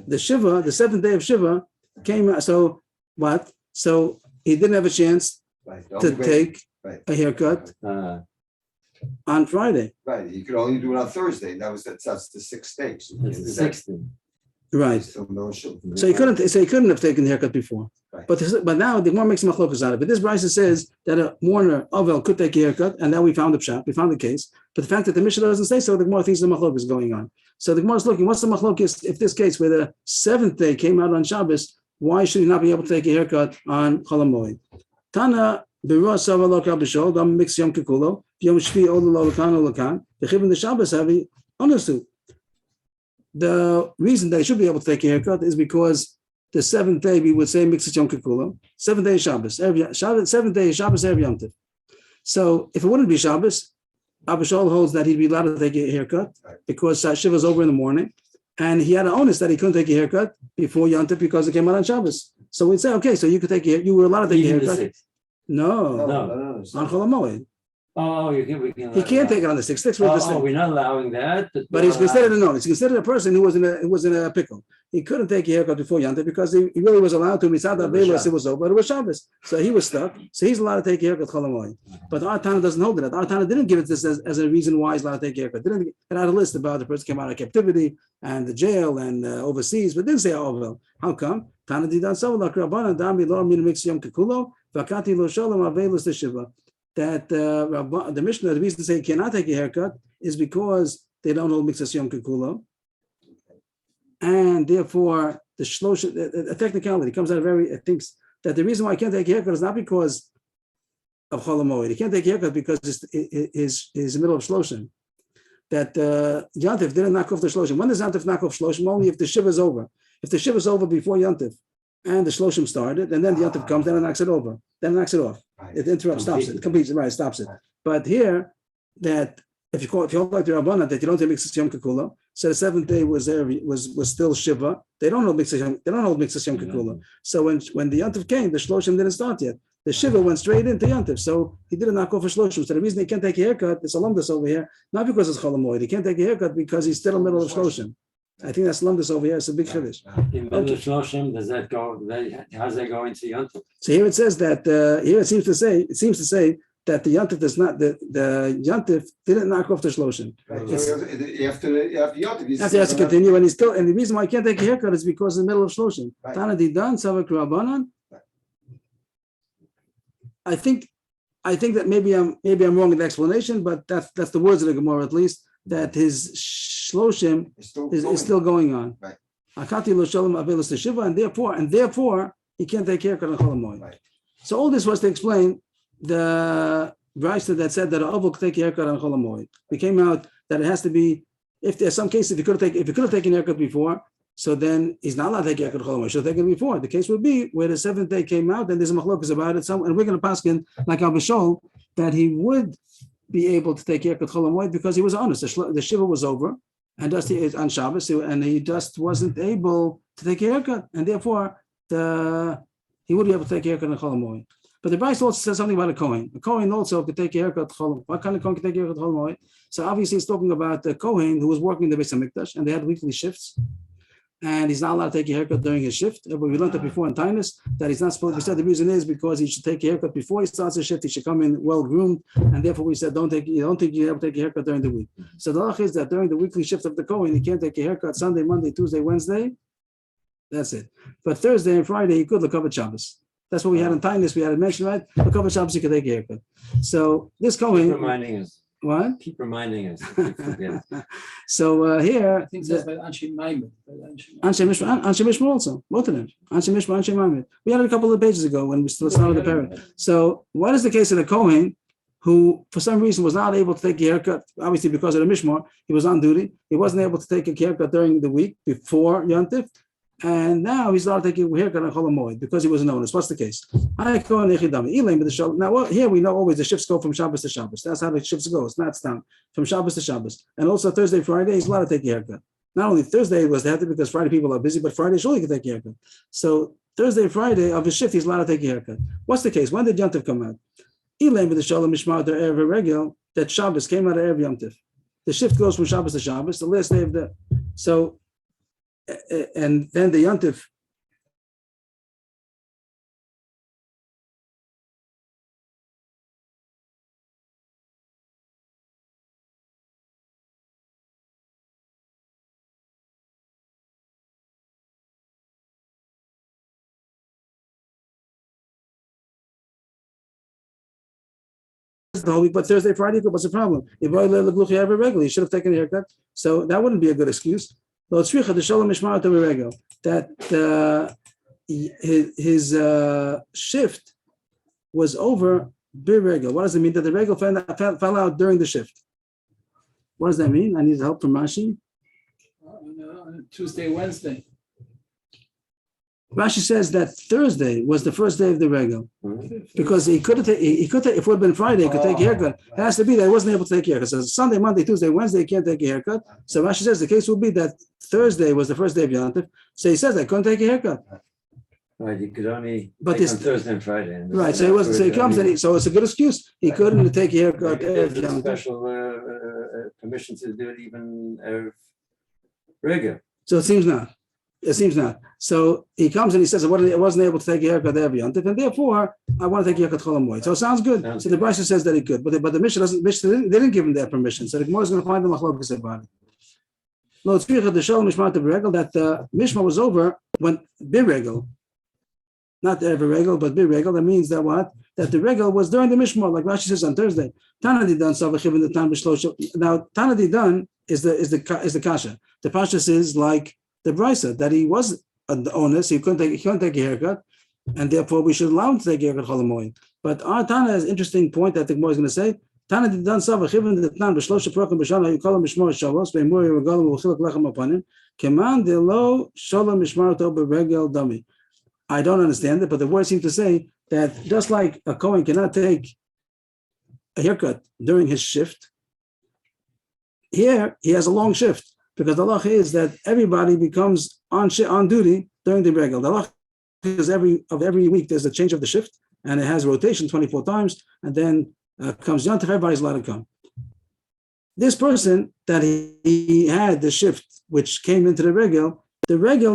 The Shiva, the 7th day of Shiva came out. So what? So he didn't have a chance to take a haircut on Friday. Right, you could only do it on Thursday. That's the 6th day. So you That's can't the do that. 6th. Right. So no shul. So he couldn't have taken the haircut before. Right. But now the more makes machlokas out of it. This Brisa says that a mourner Ovel could take a haircut, and now we found the pshat, we found the case. But the fact that the Mishnah doesn't say so, the Gemara thinks the machlokas is going on. So the Gemara is looking, what's the machlokas if this case where the 7th day came out on Shabbos, why should he not be able to take a haircut on Chol HaMoed? Tana b'rosh savalok abishol gam mix yom kikulo yom shvi odelo lakan the chibin the Shabbos heavy understood. The reason they should be able to take a haircut is because the 7th day we would say mixed Yom Kikulo, 7th day is Shabbos, 7th day is Shabbos Erev Yom Tif. So if it wouldn't be Shabbos, Abishol holds that he'd be allowed to take a haircut because Shiva is over in the morning, and he had an onus that he couldn't take a haircut before Yom Tif because it came out on Shabbos. So we'd say, okay, so you could you were allowed to take a Even the haircut. 6th. No, No. on Chol HaMoed. Oh, we can. He can't take it on the 6th. We're not allowing that. But he's considered he's considered a person who was in a pickle. He couldn't take a haircut before Yom Tov because he really was allowed to. Mitzad HaBeilas, it was over, but it was Shabbos, so he was stuck. So he's allowed to take a haircut Chol HaMoed. But our Tana doesn't hold it. Our Tana didn't give it this as a reason why he's allowed to take a haircut. It had a list about the person came out of captivity and the jail and overseas, but didn't say overall. How come? Tana didan savla krabana dami lo min mix yom kikulo vakati lo shalom avelos the shiva. That the Mishnah, the reason to say he cannot take a haircut is because they don't hold mixas yom kikulo, and therefore the shlosh, a technicality comes out of it thinks that the reason why I can't take a haircut is not because of Chol HaMoed. He can't take a haircut because it's in the middle of shloshim. That Yantif didn't knock off the shloshim. When does Yantif knock off shloshim? Only if the shiva is over. If the shiva is over before Yantif and the shloshim started, and then the Yantif comes, then it knocks it over. Then it knocks it off. It interrupts, stops it, completes it, right, stops it. But here, that if you hold like the Rabbanah that you don't take mixas yom kikula, so the 7th day was still shiva. They don't hold mixas yom kikula. So when the Yantif came, the shloshim didn't start yet. The shiva went straight into Yantif, so he didn't knock off a shloshim. So the reason he can't take a haircut, it's a lumdus over here, not because it's Chol HaMoed. He can't take a haircut because he's still in the middle of shloshim. I think that's lumdus over here. It's a big chiddush. In middle of Shloshim, does that go? How's that going to Yom Tov? So here it says that here it seems to say that the Yantif does not the Yantif didn't knock off the shloshim. Right. So after Yom Tov, He has to continue, and the reason why I can't take a haircut is because in the middle of shloshim. Right. Tana didan savak rabbanan. I think that maybe I'm wrong in the explanation, but that's the words of the Gemara at least, that his shloshim is still going on. Right. Akati lo shalom avelos teshiva, and therefore he can't take haircut on Chol HaMoed. Right. So all this was to explain the Brisa that said that an Ovel could take a haircut on Chol HaMoed. We came out that it has to be, if there's some cases, if he could have taken a haircut before, so then he's not allowed to take a haircut on Chol HaMoed. He should have taken it before. The case would be where the 7th day came out, and there's a machlokas about it. And we're going to paskin like Al Bishol that he would be able to take a haircut Chol HaMoed because he was honest. The shiva was over, and just on Shabbos, and he just wasn't able to take a haircut, and therefore he would be able to take a haircut on Chol HaMoed. But the Brisa also says something about a Kohen. A Kohen also could take a haircut. What kind of Kohen could take a haircut Chol HaMoed? So obviously he's talking about the Kohen who was working in the Beis HaMikdash, and they had weekly shifts. And he's not allowed to take a haircut during his shift. But we learned that before in Tainus, that he's not supposed to. We said the reason is because he should take a haircut before he starts his shift. He should come in well groomed, and therefore we said don't think you have to take a haircut during the week. So the halach is that during the weekly shift of the Kohen, he can't take a haircut Sunday, Monday, Tuesday, Wednesday. That's it. But Thursday and Friday he could look up at Shabbos. That's what we had in Tainus. We had it mentioned, right? Look up at Shabbos, he could take a haircut. So this Kohen. Keep reminding us. What? Keep reminding us. So here, I think that's by Anshe Maimed. Anshe Mishma also, both of them. Anshe Mishma, Anshe Maimed. We had it a couple of pages ago when we still started the parent. So what is the case of the Kohen who for some reason was not able to take a haircut, obviously because of the mishmar, he was on duty. He wasn't able to take a haircut during the week before Yontif, and now he's allowed to take a haircut on Chol Moed because he was an onus. What's the case? Now, here we know always the shifts go from Shabbos to Shabbos. That's how the shifts go. It's not down from Shabbos to Shabbos. And also Thursday, Friday, he's allowed to take a haircut. Not only Thursday was the haircut because Friday people are busy, but Friday surely can take a haircut. So Thursday, Friday of his shift, he's allowed to take a haircut. What's the case? When did Yontif come out? That Shabbos came out of Erev Yontif. The shift goes from Shabbos to Shabbos, the last day of the. So, and then the Yontif. The whole week, but Thursday, Friday, what's the problem? If regular, he should have taken a haircut. So that wouldn't be a good excuse. That his shift was over birregel. What does it mean? That the regel fell out during the shift. What does that mean? I need help from Rashi. Tuesday, Wednesday. Rashi says that Thursday was the first day of the regel because he could have. If it would have been Friday, he could take a haircut. It has to be that he wasn't able to take a haircut. So Sunday, Monday, Tuesday, Wednesday, he can't take a haircut. So Rashi says the case will be that Thursday was the first day of Yontif. So he says I couldn't take a haircut. Right, you could only But take this- on Thursday and Friday. And Right. So he wasn't. So he comes and so it's a good excuse. He couldn't take a haircut. There's a special permission to do it even regular. So it seems not. It seems not. So he comes and he says, I wasn't able to take a haircut every Yontif, and therefore I want to take a haircut Chol Moed. So it sounds good. Sounds So the Brisa says that he could, but the Mishnah doesn't. They didn't give him that permission. So the Gemara is going to find the machlokas about it. No, it's true that the Shalom Mishmat of Regel that the Mishma was over when Birregel, not every regel, but Birregel. That means that what? That the regel was during the Mishma, like Rashi says on Thursday. Tanadidan Savachiv in the Tan B'Shlosh. Now Tanadidan is the kasha. The pashtus is like the Brisa that he was an onus, he couldn't take a haircut, and therefore we should allow him to take a haircut Chol Moed. But our Tana is an interesting point that the Gemara is going to say. Tana did done sava chivin the Tan b'shlosh prokim b'shana you call him mishmar shalos be'imur regalim v'chilak lechem apanim keman de lo shalom mishmar to beregel dami. I don't understand it, but the words seem to say that just like a Kohen cannot take a haircut during his shift, here he has a long shift. Because the halacha is that everybody becomes on duty during the regel. The halacha is every week there's a change of the shift, and it has rotation 24 times, and then comes Yontif, everybody's allowed to come. This person that he had the shift which came into the regel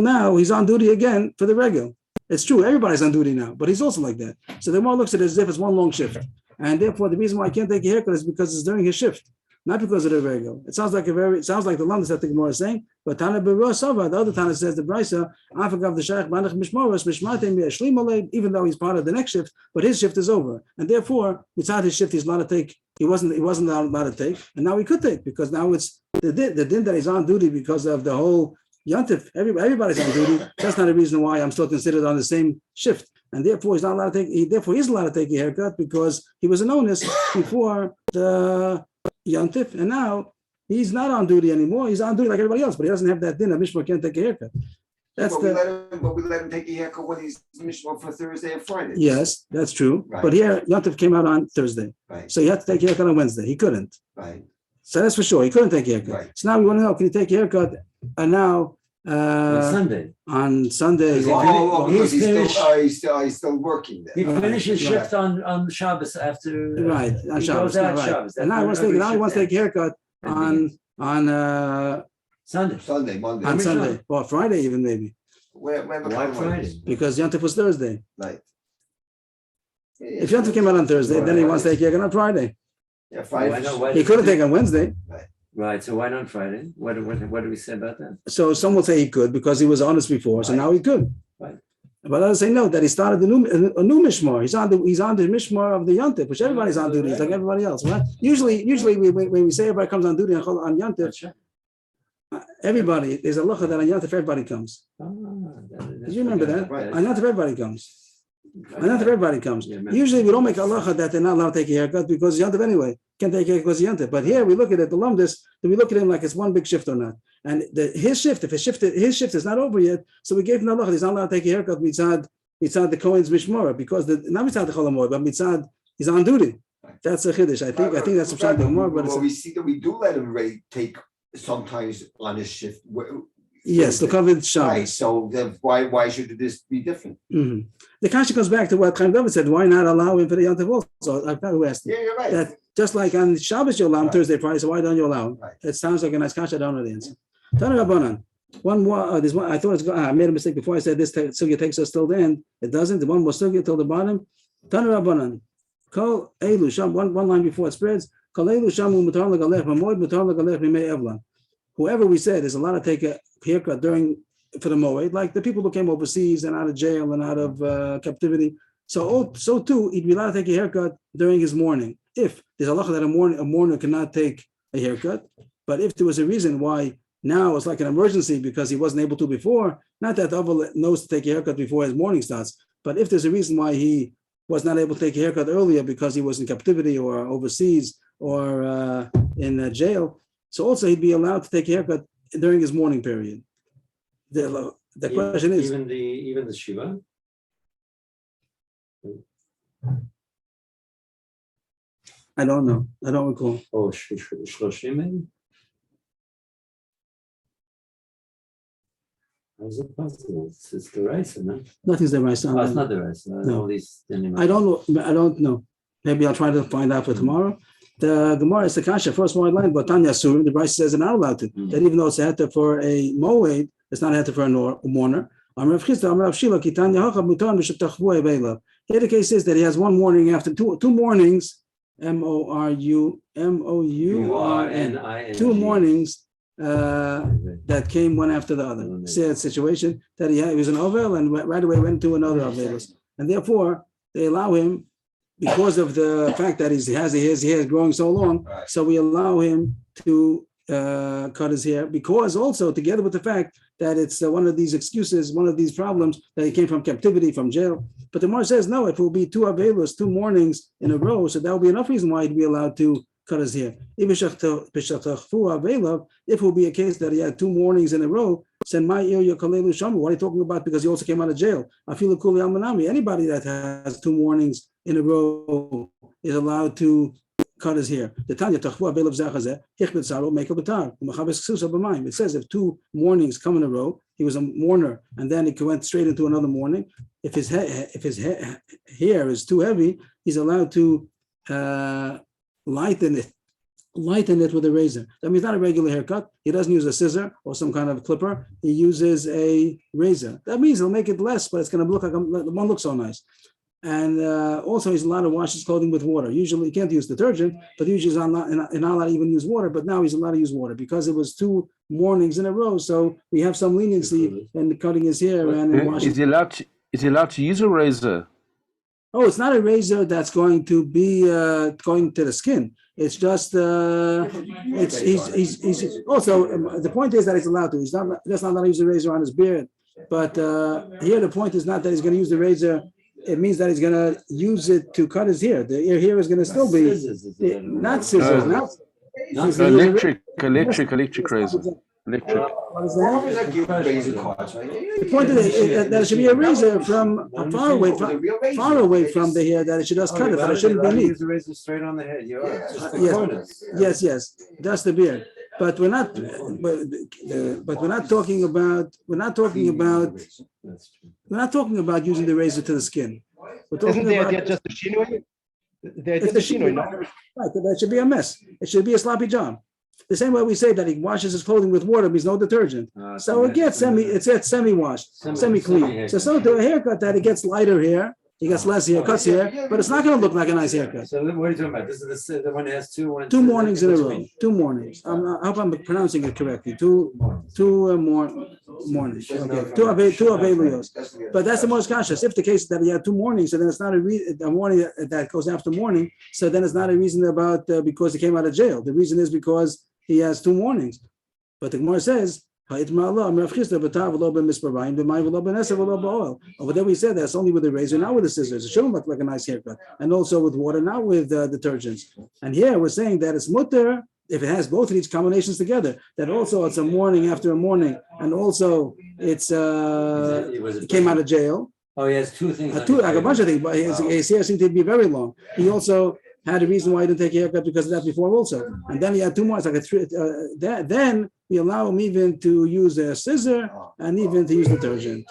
now he's on duty again for the regel. It's true, everybody's on duty now, but he's also like that. So the Gemara looks at it as if it's one long shift, and therefore the reason why I can't take a haircut is because it's during his shift. Not because of the regel. It sounds like the Landis that the Gemara is saying, but Tana B'Rosava, the other Tana says the Brisa, Afagav the Shaykh Banach Mishmoros, Mishmatim Yashlim Oled, even though he's part of the next shift, but his shift is over. And therefore, without his shift, he's allowed to take, he wasn't allowed to take, and now he could take, because now it's the din that he's on duty because of the whole Yontif, everybody's on duty. That's not a reason why I'm still considered on the same shift. And therefore he's not allowed to take, therefore he's allowed to take a haircut because he was an onus before the Yontif, and now he's not on duty anymore. He's on duty like everybody else, but he doesn't have that din. A mishmar can't take a haircut. But we let him take a haircut when he's mishmar for Thursday and Friday. Yes, that's true. Right. But here Yontif came out on Thursday, Right. so he had to take a haircut on Wednesday. He couldn't. Right. So that's for sure. He couldn't take a haircut. Right. So now we want to know: can he take a haircut? And now On Sunday. on Sunday, Because He's finished. he's still working He there. finishes shift on Shabbos after. right on He Shabbos, goes out right. Shabbos. And now he wants to take a haircut on Sunday. Sunday, Monday. on Which Sunday one? or Friday even maybe Whenever Why Friday. Friday? because Yontif was Thursday. Right. If Yontif came out on Thursday, then he wants to take a haircut on Friday. Yeah, Friday. Why not? Why He couldn't take on Wednesday. Right. So why not Friday? What do we say about that? So some will say he could because he was honest before, so Right. now he could. Right. But others say no, that he started a new mishmar. He's on the mishmar of the Yontif, which everybody's on duty. It's like everybody else, right? Usually when we say everybody comes on duty on Yontif, That's right. everybody, there's a locha that on Yontif everybody comes. Ah, Do you remember that? Right. On Yontif everybody comes. And not everybody comes. Usually we don't make halacha that they're not allowed to take a haircut because it's yontif anyway. Can't take a haircut because it's yontif. But here we look at it, the lumdis, then we look at him like it's one big shift or not. And his shift is not over yet, so we gave him the halacha. He's not allowed to take a haircut mitzad the Kohen's mishmora because not mitzad the cholamoy, but mitzad he's on duty. That's a chiddush. I think that's a pshat the Gemara. But we see that we do let him take sometimes on his shift. Yes, the covered Shabbos. Right. So then why should this be different? Mm-hmm. The kasha goes back to what Chaim David said. Why not allow him for the yontif also? I forgot who asked. Yeah, you're right. That just like on Shabbos you allow him Thursday, Friday. So why don't you allow him? Right. It sounds like a nice kasha. I don't know the answer. Tanu Rabbanan. One more. There's one. I thought I made a mistake before I said this. Sugya takes us till the end. It doesn't. The one more sugya till the bottom. Tanu Rabbanan. Kol elu sham. One line before it spreads. Kol elu sham u'mutar legalech moed mutar legalech mimei evlan. Whoever we said is allowed to take a haircut for the moed, like the people who came overseas and out of jail and out of captivity. So too, he'd be allowed to take a haircut during his mourning. If there's a halacha that a mourner cannot take a haircut, but if there was a reason why now it's like an emergency because he wasn't able to before, not that the other knows to take a haircut before his mourning starts, but if there's a reason why he was not able to take a haircut earlier because he was in captivity or overseas or in jail, so also he'd be allowed to take a haircut during his mourning period. The question is even the Shiva. I don't know. I don't recall. Oh, Shloshim maybe? How's it possible? It's the rice, no? Nothing's the right. Oh, it's not the rice. No. All these I don't know. Maybe I'll try to find out for tomorrow. The Gemara is the kasha, first one line, but Tanya Sur, the Bryce says they're not allowed to. That even though it's a heter for a moed, it's not a heter for a mourner. Here the case is that he has one morning after two mornings, mourning, 2 mornings that came one after the other. Sad situation that he was an ovel and right away went to another ovelus. And therefore, they allow him, because of the fact that he has his hair growing so long, so we allow him to cut his hair, because also together with the fact that it's one of these excuses, one of these problems that he came from captivity, from jail. But the Gemara says, no, it will be 2 avelus, 2 mornings in a row, so that will be enough reason why he'd be allowed to cut his hair. If it will be a case that he had 2 mornings in a row, send my ear your kalelu shamu. What are you talking about? Because he also came out of jail. I feel kuli almanami. Anybody that has 2 mornings in a row is allowed to cut his hair. The Tanya Tachvu Abel of Zachazeh, Hichbet Saro, make a batar. It says if 2 mornings come in a row, he was a mourner, and then he went straight into another mourning. If his hair is too heavy, he's allowed to lighten it with a razor. That means not a regular haircut. He doesn't use a scissor or some kind of clipper. He uses a razor. That means he'll make it less, but it's going to look like it won't look so nice. And also, he's allowed to wash his clothing with water. Usually, he can't use detergent, but usually he's not allowed to even use water. But now he's allowed to use water because it was 2 mornings in a row. So we have some leniency in cutting his hair and washing. Is he allowed to use a razor? Oh, it's not a razor that's going to be going to the skin. It's just he's also the point is that he's allowed to. He's not allowed to use the razor on his beard. But here the point is not that he's going to use the razor. It means that he's going to use it to cut his hair. The hair is going to still be not scissors, Electric razor. Electric. What is that? The point is that it should be a razor from far away from the hair, that it should just cut it, but it shouldn't be neat. Use the razor straight on the head. Yes, that's the beard. But we're not. But we're not talking about. We're not talking about using the razor to the skin. We're talking Isn't the about idea just the shinoi? The idea the shinoi, no? Right, that should be a mess. It should be a sloppy job. The same way we say that he washes his clothing with water means no detergent. So it gets semi-washed, semi-clean. So to a haircut that it gets lighter hair, he gets less hair, cuts hair, but it's not going to look like a nice haircut. So what are you talking about? This is the one that has 2 mornings in a row. 2 mornings. I hope I'm pronouncing it correctly. Two mornings. Okay. 2 aveluyos. But that's the most conscious. If the case is that he had 2 mornings, so then it's not a morning that goes after morning. So then it's not a reason about because he came out of jail. The reason is because he has 2 mornings. But the Gemara says Over there we said that's only with the razor, not with the scissors. It shouldn't look like a nice haircut. And also with water, not with detergents. And here we're saying that it's mutter if it has both of these combinations together. That also it's a morning after a morning, and also it's it came out of jail. Oh, he has two things. Like a bunch of things, but his hair seemed to be very long. He also had a reason why he didn't take a haircut because of that before also. And then he had 2 more. It's like a three. Then we allow him even to use a scissor and even to use detergent.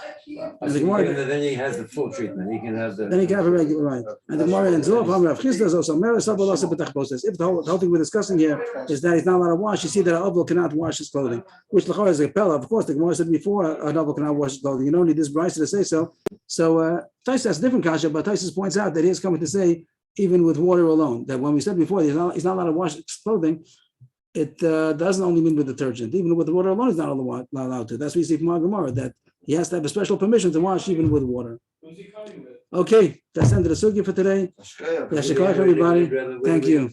And the Gemara, then he has the full treatment. He can have the. Then he can have a regular, right. And the Gemara ends off. If the whole thing we're discussing here is that he's not allowed to wash, you see that an Avil cannot wash his clothing, which L'chor is a Pella. Of course, the Gemara said before an Avil cannot wash his clothing. You don't need this Bryce to say so. So Taisus has a different kasha, but Taisus points out that he is coming to say even with water alone, that when we said before he's not allowed to wash his clothing, it doesn't only mean with detergent. Even with water alone, he's not allowed to. That's what we see from our Gemara, that he has to have a special permission to wash even with water. Okay, that's the end of the sugya for today. Yashikar, everybody. Thank you.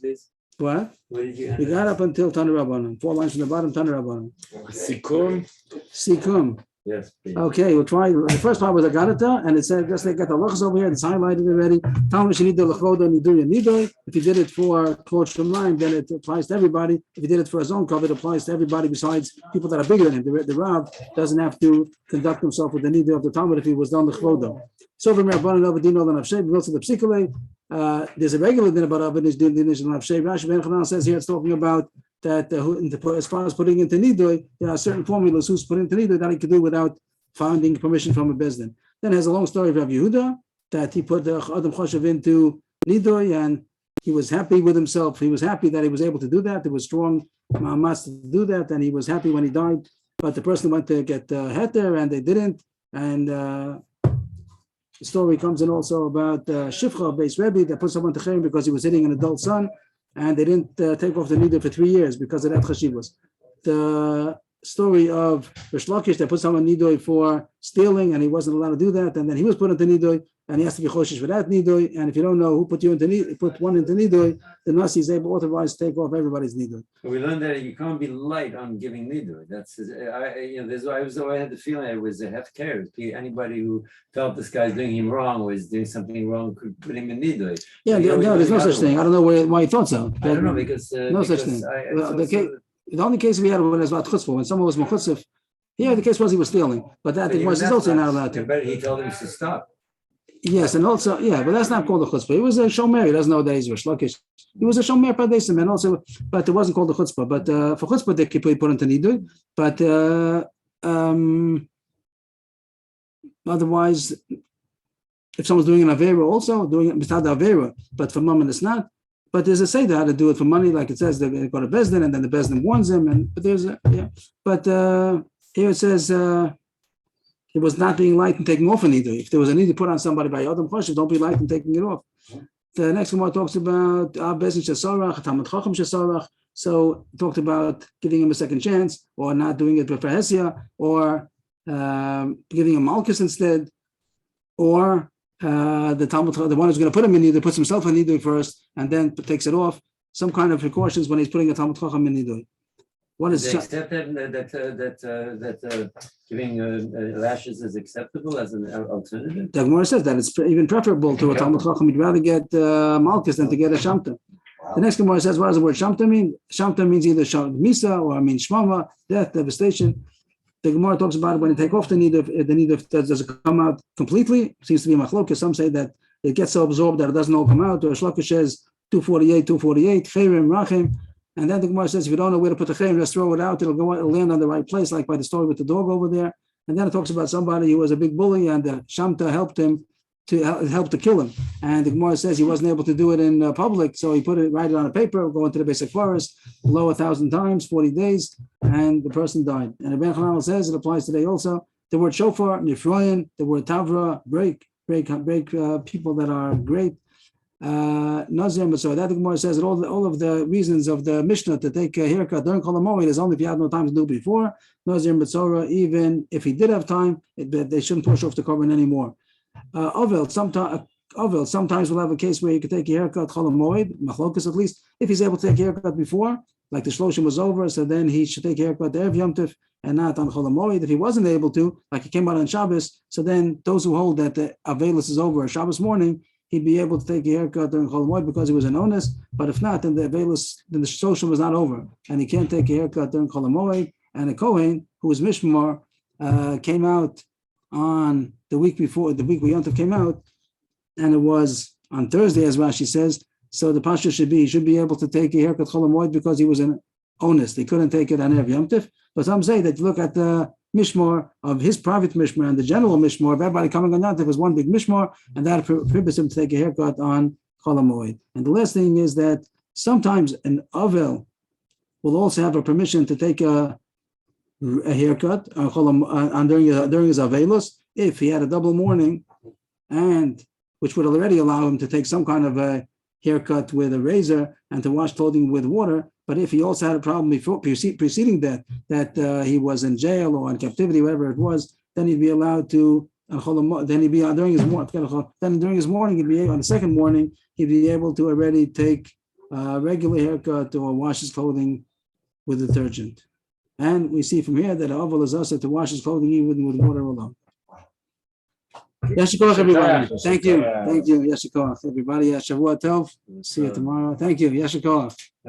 What? We got up until Tanu Rabbanan. 4 lines from the bottom, Tanu Rabbanan. Sikum. Yes. Please. Okay, we'll try. The first part was Agadata, and it said just they got the lachas over here. It's highlighted already. If you did it for Claude Shemline, then it applies to everybody. If you did it for his own cover, it applies to everybody besides people that are bigger than him. The Rav doesn't have to conduct himself with the nidui of the Talmud if he was done the chvodo. So from Rabbanan over Dino than Avshei, we go to the Psikole. There's a regular din about Avin is din of Avshei. Rashi Ben Chanan says here it's talking about that as far as putting into nidui, there are certain formulas who's put into nidui that he could do without finding permission from a bezdin. Then has a long story of Rav Yehuda that he put the Adam Choshev into nidui and he was happy with himself. He was happy that he was able to do that. There was strong ma'amas to do that, and he was happy when he died. But the person went to get heter and they didn't. And the story comes in also about Shifcha Beis Rebbe that put someone to Cherem because he was hitting an adult son. And they didn't take off the nidui for 3 years because of that chashivos. The story of Rish Lakish that put someone nidui for stealing and he wasn't allowed to do that, and then he was put into nidui and he has to be choshish for that nidui. And if you don't know who put you into nidui, put one into nidui, the Nasi is able authorized to take off everybody's nidui. We learned that you can't be light on giving nidui. That's I had the feeling it was a hefker. Anybody who felt this guy's doing him wrong, was doing something wrong, could put him in nidui. Yeah, no, there's no such thing. I don't know why you thought so. I don't know because no such thing. The only case we had when it was about chutzpah, when someone was mechutzif, yeah, the case was he was stealing, but that thing was also not allowed to. But he told him to stop. Yes, and also, yeah, but that's not called a chutzpah. He was a shomer. He doesn't know that he's Rish Lakish. He was a shomer padesim, and also, but it wasn't called a chutzpah. But for chutzpah, they could put into nidui. But otherwise, if someone's doing an avera, also doing it without the avera, but for mammon it's not. But there's a seder how to do it for money, like it says they go to bezdin, and then the bezdin warns him. But there's a But here it says. It was not being light and taking off a nidui. If there was a nidui put on somebody by Adam Choshev, don't be light and taking it off. The next one talks about Bezin Shesarach, Talmud Chacham Shesarach. So it talked about giving him a second chance, or not doing it with Hesia, or giving him Malchus instead, or the Talmud, the one who's going to put him in nidui, puts himself in nidui first, and then takes it off. Some kind of precautions when he's putting a Talmud Chacham in nidui. What is they accept that giving lashes is acceptable as an alternative? The Gemara says that it's even preferable to a Talmud Chacham. You'd rather get Malchus than to get a Shamta. Wow. The next Gemara says, what does the word Shamta mean? Shamta means either Misa or means Shmama, death, devastation. The Gemara talks about it when you take off the nidui, does it come out completely? It seems to be a machlokes. Some say that it gets so absorbed that it doesn't all come out. Or Shlokish says 248, Chayrim, Rachim. And then the Gemara says, if you don't know where to put the chayim, just throw it out. It'll land on the right place, like by the story with the dog over there. And then it talks about somebody who was a big bully, and the Shamta helped him to kill him. And the Gemara says he wasn't able to do it in public, so he write it on a paper, go into the basic forest, blow 1,000 times, 40 days, and the person died. And Ibn Chananel says it applies today also. The word shofar, nifroyin, the word tavra, break people that are great. Nazir Mitzvah. That the Gemara says that all of the reasons of the Mishnah to take a haircut during Kol HaMoed is only if you had no time to do it before. Nazir Mitzvah, even if he did have time, they shouldn't push off the carbon anymore. Ovel, sometimes Ovel, sometimes we'll have a case where you could take a haircut, Cholam Moed, Machlokas at least, if he's able to take a haircut before, like the Shloshim was over, so then he should take a haircut Erev Yom Tov and not on Cholam Moed. If he wasn't able to, like he came out on Shabbos, so then those who hold that the Avelis is over Shabbos morning, he'd be able to take a haircut during Cholam Moed because he was an onus. But if not, then the Avelis, then the Shloshim was not over, and he can't take a haircut during Cholam Moed. And a Kohen who was Mishmar came out on the week before, the week where Yom Tov came out, and it was on Thursday, as Rashi says. So the Pasha should be able to take a haircut Cholam Moed because he was an onus. They couldn't take it on Erev Yom Tov. But some say that you look at the Mishmar of his private Mishmar and the general Mishmar of everybody coming on Yom Tov was one big Mishmar, and that prohibits him to take a haircut on Cholam Moed. And the last thing is that sometimes an Avel will also have a permission to take a haircut on during his Avelos if he had a double mourning, and which would already allow him to take some kind of a haircut with a razor and to wash clothing with water. But if he also had a problem before preceding that he was in jail or in captivity, whatever it was, then he'd be allowed to. Then he'd be during his morning. He'd be on the second morning. He'd be able to already take a regular haircut or wash his clothing with detergent. And we see from here that Aval is also to wash his clothing even with water alone. Yeshikoach, everybody. Thank you. Yeshikoach, everybody. Shavua Tov. See you tomorrow. Thank you. Yeshikoach.